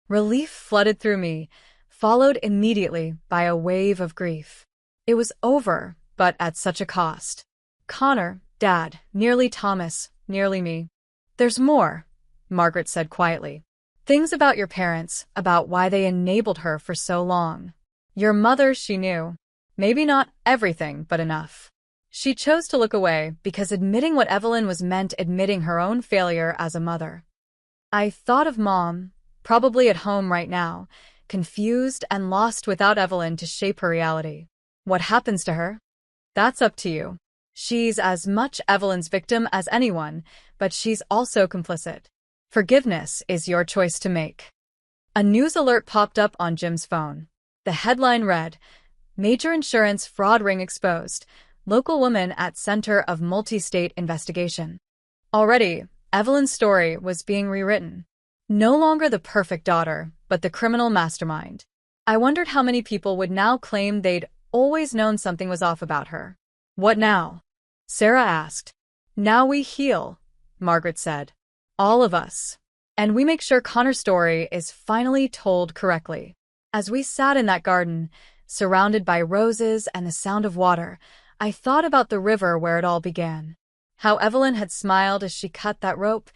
Relief flooded through me, followed immediately by a wave of grief. It was over, but at such a cost. Connor, Dad, nearly Thomas, nearly me. There's more, Margaret said quietly. Things about your parents, about why they enabled her for so long. Your mother, she knew. Maybe not everything, but enough. She chose to look away because admitting what Evelyn was meant admitting her own failure as a mother. I thought of Mom, probably at home right now, confused and lost without Evelyn to shape her reality. What happens to her? That's up to you. She's as much Evelyn's victim as anyone, but she's also complicit. Forgiveness is your choice to make. A news alert popped up on Jim's phone. The headline read, Major Insurance Fraud Ring Exposed. Local woman at center of multi-state investigation. Already, Evelyn's story was being rewritten. No longer the perfect daughter, but the criminal mastermind. I wondered how many people would now claim they'd always known something was off about her. What now? Sarah asked. Now we heal, Margaret said. All of us. And we make sure Connor's story is finally told correctly. As we sat in that garden, surrounded by roses and the sound of water, I thought about the river where it all began. How Evelyn had smiled as she cut that rope,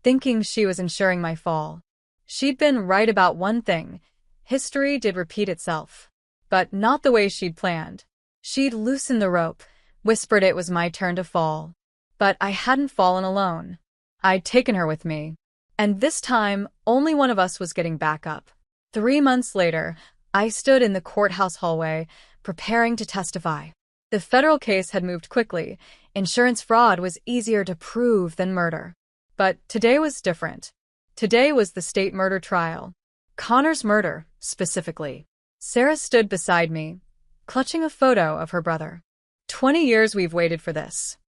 thinking she was ensuring my fall. She'd been right about one thing. History did repeat itself. But not the way she'd planned. She'd loosened the rope, whispered it was my turn to fall. But I hadn't fallen alone. I'd taken her with me. And this time, only one of us was getting back up. 3 months later, I stood in the courthouse hallway, preparing to testify. The federal case had moved quickly. Insurance fraud was easier to prove than murder. But today was different. Today was the state murder trial. Connor's murder, specifically. Sarah stood beside me, clutching a photo of her brother. 20 years we've waited for this.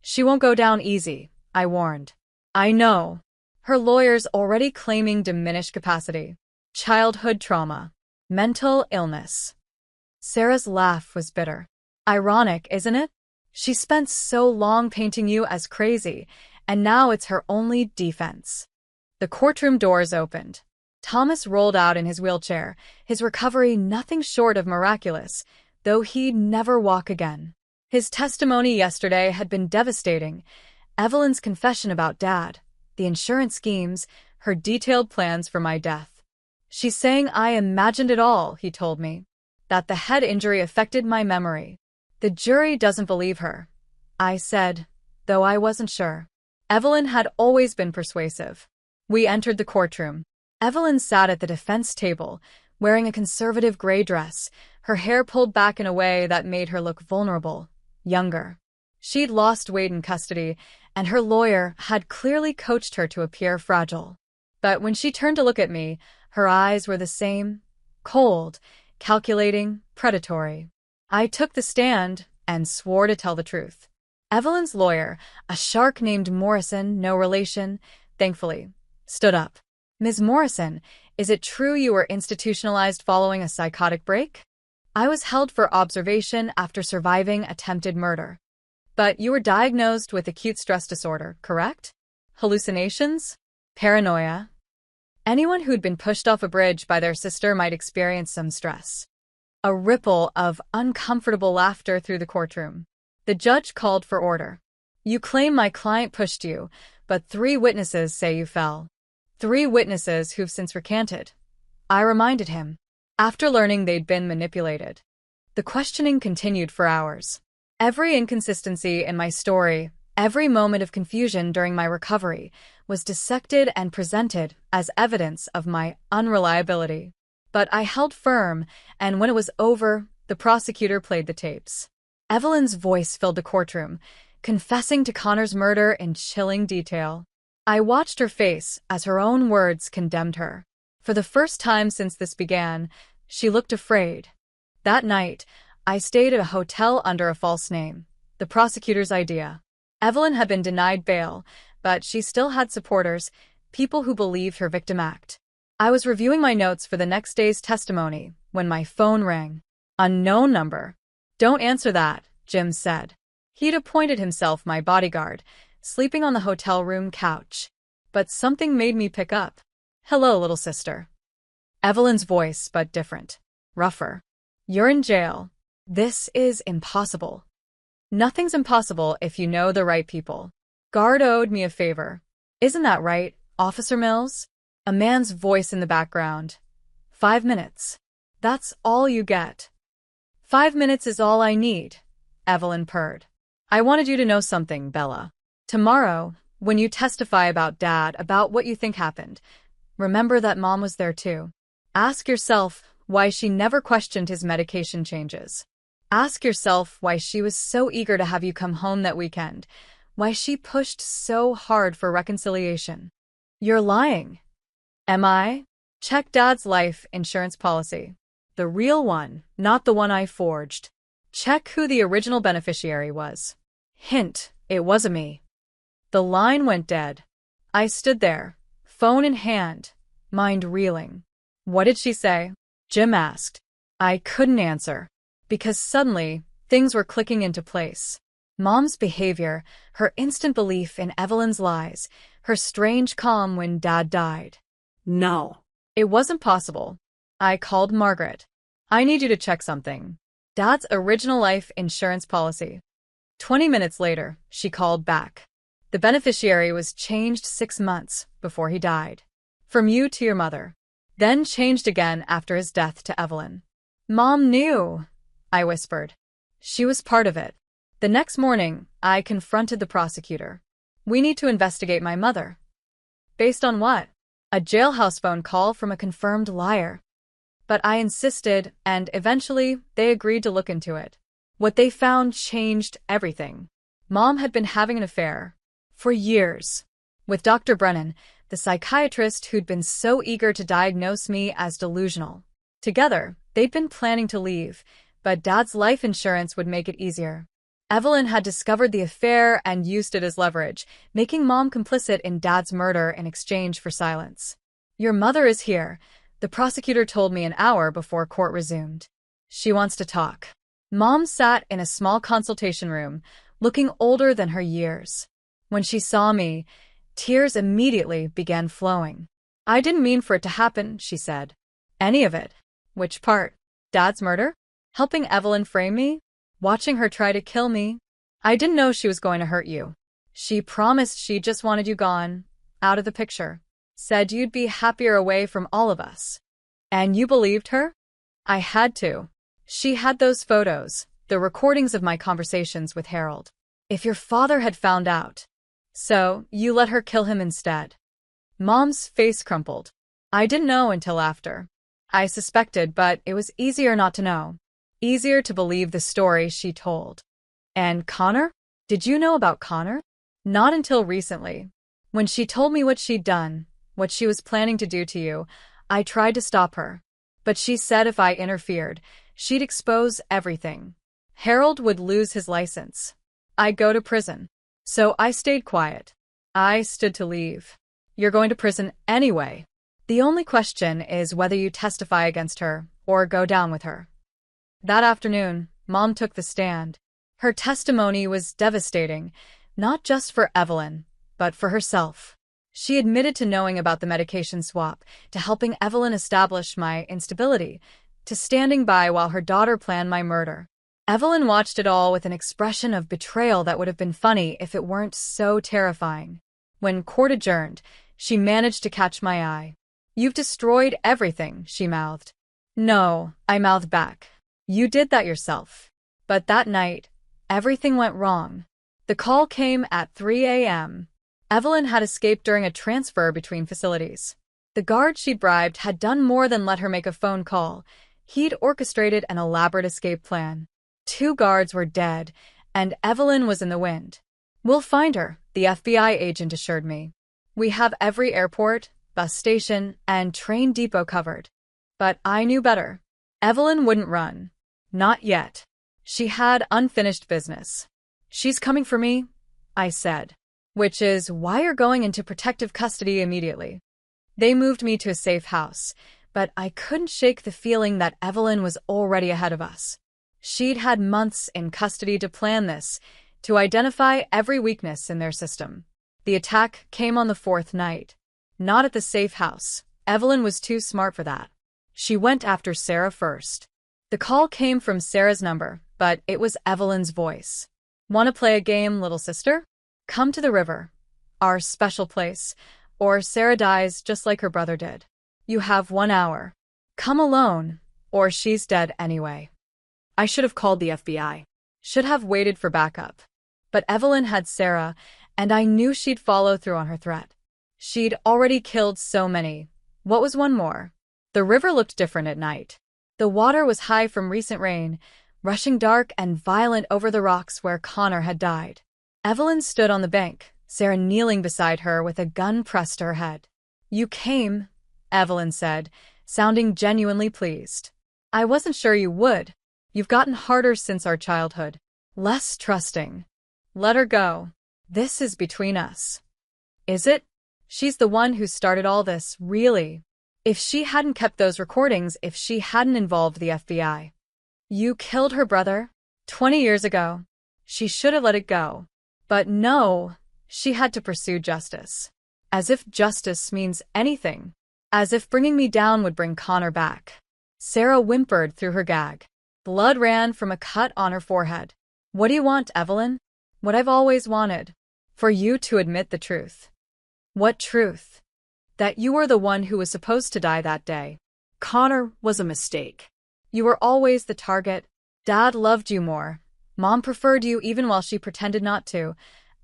She won't go down easy, I warned. I know. Her lawyer's already claiming diminished capacity. Childhood trauma. Mental illness. Sarah's laugh was bitter. Ironic, isn't it? She spent so long painting you as crazy, and now it's her only defense. The courtroom doors opened. Thomas rolled out in his wheelchair, his recovery nothing short of miraculous, though he'd never walk again. His testimony yesterday had been devastating. Evelyn's confession about Dad, the insurance schemes, her detailed plans for my death. She's saying I imagined it all, he told me. That the head injury affected my memory. The jury doesn't believe her, I said, though I wasn't sure. Evelyn had always been persuasive. We entered the courtroom. Evelyn sat at the defense table, wearing a conservative gray dress, her hair pulled back in a way that made her look vulnerable, younger. She'd lost weight in custody, and her lawyer had clearly coached her to appear fragile. But when she turned to look at me, her eyes were the same, cold, calculating, predatory. I took the stand and swore to tell the truth. Evelyn's lawyer, a shark named Morrison, no relation, thankfully, stood up. Ms. Morrison, is it true you were institutionalized following a psychotic break? I was held for observation after surviving attempted murder. But you were diagnosed with acute stress disorder, correct? Hallucinations? Paranoia? Anyone who'd been pushed off a bridge by their sister might experience some stress. A ripple of uncomfortable laughter through the courtroom. The judge called for order. You claim my client pushed you, but 3 witnesses say you fell. 3 witnesses who've since recanted. I reminded him, after learning they'd been manipulated. The questioning continued for hours. Every inconsistency in my story, every moment of confusion during my recovery, was dissected and presented as evidence of my unreliability. But I held firm, and when it was over, the prosecutor played the tapes. Evelyn's voice filled the courtroom, confessing to Connor's murder in chilling detail. I watched her face as her own words condemned her. For the first time since this began, she looked afraid. That night, I stayed at a hotel under a false name, the prosecutor's idea. Evelyn had been denied bail, but she still had supporters, people who believed her victim act. I was reviewing my notes for the next day's testimony when my phone rang. Unknown number. Don't answer that, Jim said. He'd appointed himself my bodyguard, sleeping on the hotel room couch. But something made me pick up. Hello, little sister. Evelyn's voice, but different. Rougher. You're in jail. This is impossible. Nothing's impossible if you know the right people. Guard owed me a favor. Isn't that right, Officer Mills? A man's voice in the background. 5 minutes. That's all you get. 5 minutes is all I need, Evelyn purred. I wanted you to know something, Bella. Tomorrow, when you testify about Dad, about what you think happened, remember that Mom was there too. Ask yourself why she never questioned his medication changes. Ask yourself why she was so eager to have you come home that weekend, why she pushed so hard for reconciliation. You're lying. Am I? Check Dad's life insurance policy. The real one, not the one I forged. Check who the original beneficiary was. Hint, it wasn't me. The line went dead. I stood there, phone in hand, mind reeling. What did she say? Jim asked. I couldn't answer, because suddenly, things were clicking into place. Mom's behavior, her instant belief in Evelyn's lies, her strange calm when Dad died. No. It wasn't possible. I called Margaret. I need you to check something. Dad's original life insurance policy. 20 minutes later, she called back. The beneficiary was changed 6 months before he died. From you to your mother. Then changed again after his death to Evelyn. Mom knew, I whispered. She was part of it. The next morning, I confronted the prosecutor. We need to investigate my mother. Based on what? A jailhouse phone call from a confirmed liar. But I insisted, and eventually, they agreed to look into it. What they found changed everything. Mom had been having an affair. For years. With Dr. Brennan, the psychiatrist who'd been so eager to diagnose me as delusional. Together, they'd been planning to leave, but Dad's life insurance would make it easier. Evelyn had discovered the affair and used it as leverage, making Mom complicit in Dad's murder in exchange for silence. Your mother is here, the prosecutor told me an hour before court resumed. She wants to talk. Mom sat in a small consultation room, looking older than her years. When she saw me, tears immediately began flowing. I didn't mean for it to happen, she said. Any of it. Which part? Dad's murder? Helping Evelyn frame me? Watching her try to kill me? I didn't know she was going to hurt you. She promised she just wanted you gone, out of the picture. Said you'd be happier away from all of us. And you believed her? I had to. She had those photos, the recordings of my conversations with Harold. If your father had found out. So, you let her kill him instead. Mom's face crumpled. I didn't know until after. I suspected, but it was easier not to know. Easier to believe the story she told. And Connor? Did you know about Connor? Not until recently. When she told me what she'd done, what she was planning to do to you, I tried to stop her. But she said if I interfered, she'd expose everything. Harold would lose his license. I'd go to prison. So I stayed quiet. I stood to leave. You're going to prison anyway. The only question is whether you testify against her or go down with her. That afternoon, Mom took the stand. Her testimony was devastating, not just for Evelyn, but for herself. She admitted to knowing about the medication swap, to helping Evelyn establish my instability, to standing by while her daughter planned my murder. Evelyn watched it all with an expression of betrayal that would have been funny if it weren't so terrifying. When court adjourned, she managed to catch my eye. You've destroyed everything, she mouthed. No, I mouthed back. You did that yourself. But that night, everything went wrong. The call came at 3 a.m. Evelyn had escaped during a transfer between facilities. The guard she'd bribed had done more than let her make a phone call. He'd orchestrated an elaborate escape plan. 2 guards were dead, and Evelyn was in the wind. We'll find her, the FBI agent assured me. We have every airport, bus station, and train depot covered. But I knew better. Evelyn wouldn't run. Not yet. She had unfinished business. She's coming for me, I said. Which is why you're going into protective custody immediately. They moved me to a safe house, but I couldn't shake the feeling that Evelyn was already ahead of us. She'd had months in custody to plan this, to identify every weakness in their system. The attack came on the 4th night. Not at the safe house. Evelyn was too smart for that. She went after Sarah first. The call came from Sarah's number, but it was Evelyn's voice. Want to play a game, little sister? Come to the river. Our special place. Or Sarah dies just like her brother did. You have 1 hour. Come alone, or she's dead anyway. I should have called the FBI. Should have waited for backup. But Evelyn had Sarah, and I knew she'd follow through on her threat. She'd already killed so many. What was one more? The river looked different at night. The water was high from recent rain, rushing dark and violent over the rocks where Connor had died. Evelyn stood on the bank, Sarah kneeling beside her with a gun pressed to her head. You came, Evelyn said, sounding genuinely pleased. I wasn't sure you would. You've gotten harder since our childhood. Less trusting. Let her go. This is between us. Is it? She's the one who started all this, really. If she hadn't kept those recordings, if she hadn't involved the FBI. You killed her brother? 20 years ago. She should have let it go. But no, she had to pursue justice. As if justice means anything. As if bringing me down would bring Connor back. Sarah whimpered through her gag. Blood ran from a cut on her forehead. What do you want, Evelyn? What I've always wanted. For you to admit the truth. What truth? That you were the one who was supposed to die that day. Connor was a mistake. You were always the target. Dad loved you more. Mom preferred you even while she pretended not to.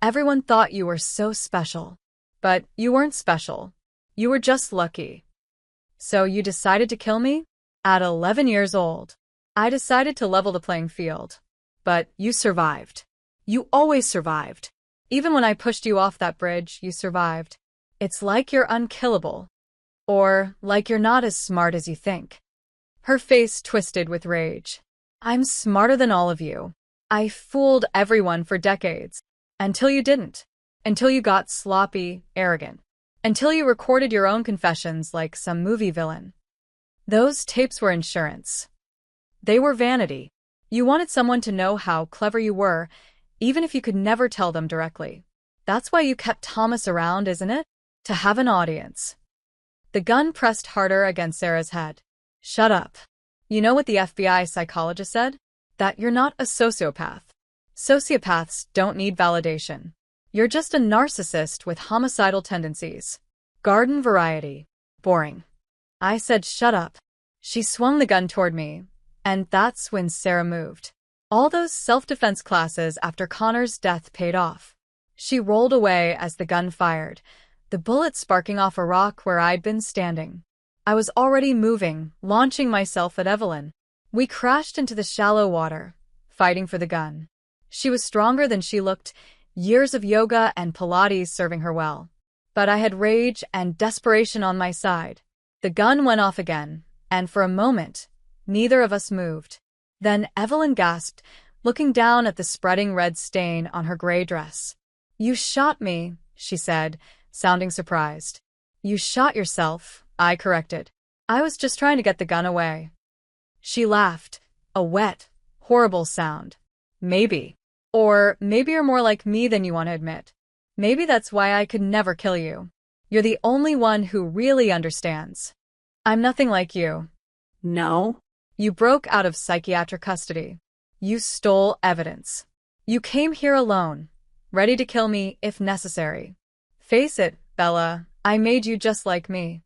Everyone thought you were so special. But you weren't special. You were just lucky. So you decided to kill me? At 11 years old. I decided to level the playing field. But you survived. You always survived. Even when I pushed you off that bridge, you survived. It's like you're unkillable. Or like you're not as smart as you think. Her face twisted with rage. I'm smarter than all of you. I fooled everyone for decades. Until you didn't. Until you got sloppy, arrogant. Until you recorded your own confessions like some movie villain. Those tapes were insurance. They were vanity. You wanted someone to know how clever you were, even if you could never tell them directly. That's why you kept Thomas around, isn't it? To have an audience. The gun pressed harder against Sarah's head. Shut up. You know what the FBI psychologist said? That you're not a sociopath. Sociopaths don't need validation. You're just a narcissist with homicidal tendencies. Garden variety. Boring. I said shut up. She swung the gun toward me, and that's when Sarah moved. All those self-defense classes after Connor's death paid off. She rolled away as the gun fired, the bullet sparking off a rock where I'd been standing. I was already moving, launching myself at Evelyn. We crashed into the shallow water, fighting for the gun. She was stronger than she looked, years of yoga and Pilates serving her well. But I had rage and desperation on my side. The gun went off again, and for a moment, neither of us moved. Then Evelyn gasped, looking down at the spreading red stain on her gray dress. You shot me, she said, sounding surprised. You shot yourself, I corrected. I was just trying to get the gun away. She laughed, a wet, horrible sound. Maybe. Or maybe you're more like me than you want to admit. Maybe that's why I could never kill you. You're the only one who really understands. I'm nothing like you. No. You broke out of psychiatric custody. You stole evidence. You came here alone, ready to kill me if necessary. Face it, Bella, I made you just like me.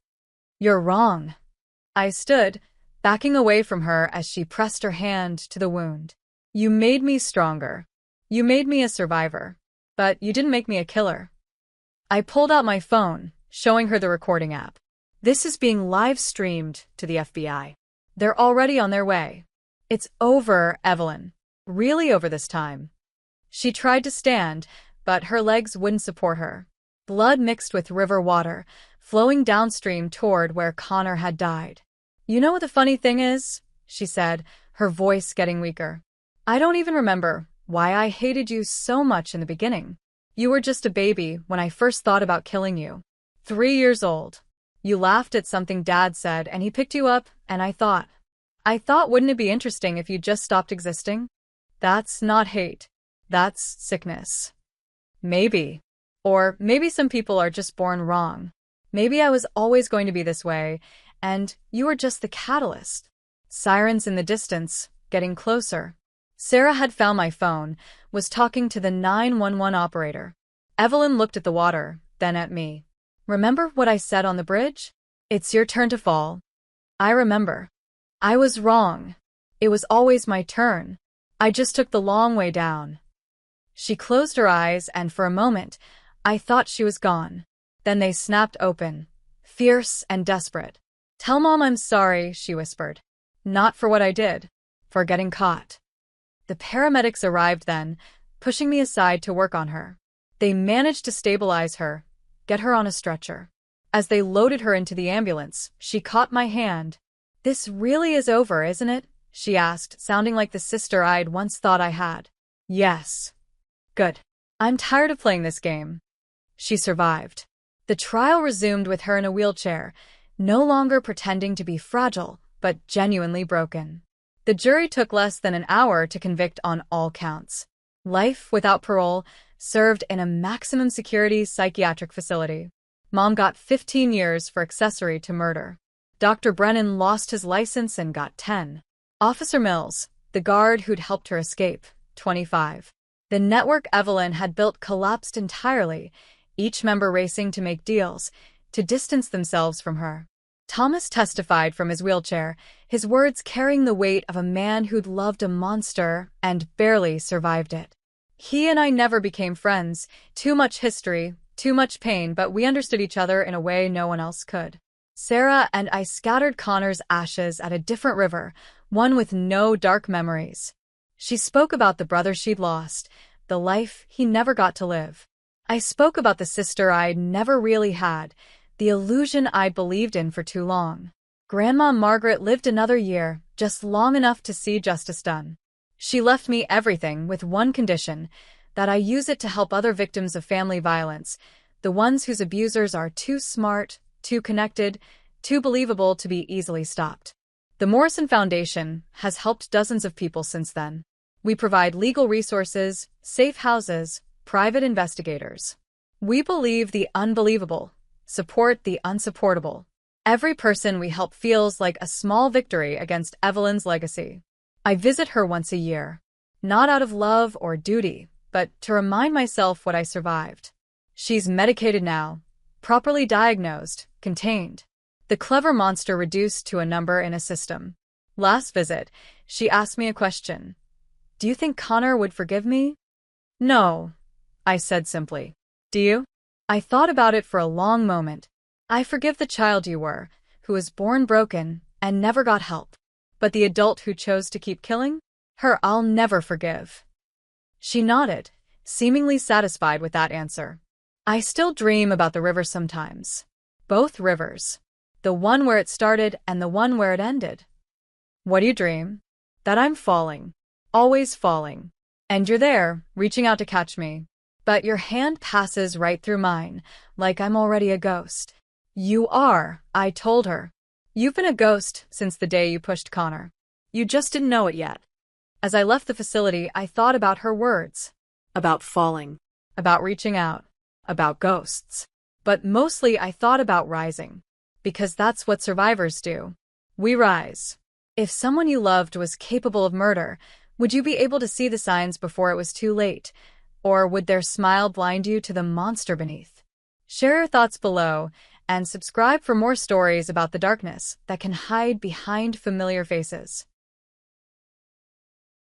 You're wrong. I stood, backing away from her as she pressed her hand to the wound. You made me stronger. You made me a survivor. But you didn't make me a killer. I pulled out my phone, showing her the recording app. This is being live-streamed to the FBI. They're already on their way. It's over, Evelyn. Really over this time. She tried to stand, but her legs wouldn't support her. Blood mixed with river water, flowing downstream toward where Connor had died. You know what the funny thing is? She said, her voice getting weaker. I don't even remember why I hated you so much in the beginning. You were just a baby when I first thought about killing you. 3 years old. You laughed at something Dad said and he picked you up, and I thought, wouldn't it be interesting if you just stopped existing? That's not hate. That's sickness. Maybe. Or maybe some people are just born wrong. Maybe I was always going to be this way, and you were just the catalyst. Sirens in the distance, getting closer. Sarah had found my phone, was talking to the 911 operator. Evelyn looked at the water, then at me. Remember what I said on the bridge? It's your turn to fall. I remember. I was wrong. It was always my turn. I just took the long way down. She closed her eyes, and for a moment, I thought she was gone. Then they snapped open, fierce and desperate. Tell Mom I'm sorry, she whispered. Not for what I did. For getting caught. The paramedics arrived then, pushing me aside to work on her. They managed to stabilize her, get her on a stretcher. As they loaded her into the ambulance, she caught my hand. This really is over, isn't it? She asked, sounding like the sister I'd once thought I had. Yes. Good. I'm tired of playing this game. She survived. The trial resumed with her in a wheelchair, no longer pretending to be fragile, but genuinely broken. The jury took less than an hour to convict on all counts. Life without parole, served in a maximum security psychiatric facility. Mom got 15 years for accessory to murder. Dr. Brennan lost his license and got 10. Officer Mills, the guard who'd helped her escape, 25. The network Evelyn had built collapsed entirely, each member racing to make deals, to distance themselves from her. Thomas testified from his wheelchair, his words carrying the weight of a man who'd loved a monster and barely survived it. He and I never became friends. Too much history, too much pain, but we understood each other in a way no one else could. Sarah and I scattered Connor's ashes at a different river, one with no dark memories. She spoke about the brother she'd lost, the life he never got to live. I spoke about the sister I'd never really had, the illusion I'd believed in for too long. Grandma Margaret lived another year, just long enough to see justice done. She left me everything with one condition, that I use it to help other victims of family violence, the ones whose abusers are too smart, too connected, too believable to be easily stopped. The Morrison Foundation has helped dozens of people since then. We provide legal resources, safe houses, private investigators. We believe the unbelievable, support the unsupportable. Every person we help feels like a small victory against Evelyn's legacy. I visit her once a year, not out of love or duty, but to remind myself what I survived. She's medicated now, properly diagnosed, contained. The clever monster reduced to a number in a system. Last visit, she asked me a question. Do you think Connor would forgive me? No, I said simply. Do you? I thought about it for a long moment. I forgive the child you were, who was born broken and never got help. But the adult who chose to keep killing? Her I'll never forgive. She nodded, seemingly satisfied with that answer. I still dream about the river sometimes. Both rivers. The one where it started and the one where it ended. What do you dream? That I'm falling. Always falling. And you're there, reaching out to catch me. But your hand passes right through mine, like I'm already a ghost. You are, I told her. You've been a ghost since the day you pushed Connor. You just didn't know it yet. As I left the facility, I thought about her words. About falling. About reaching out. About ghosts. But mostly I thought about rising. Because that's what survivors do. We rise. If someone you loved was capable of murder, would you be able to see the signs before it was too late? Or would their smile blind you to the monster beneath? Share your thoughts below, and subscribe for more stories about the darkness that can hide behind familiar faces.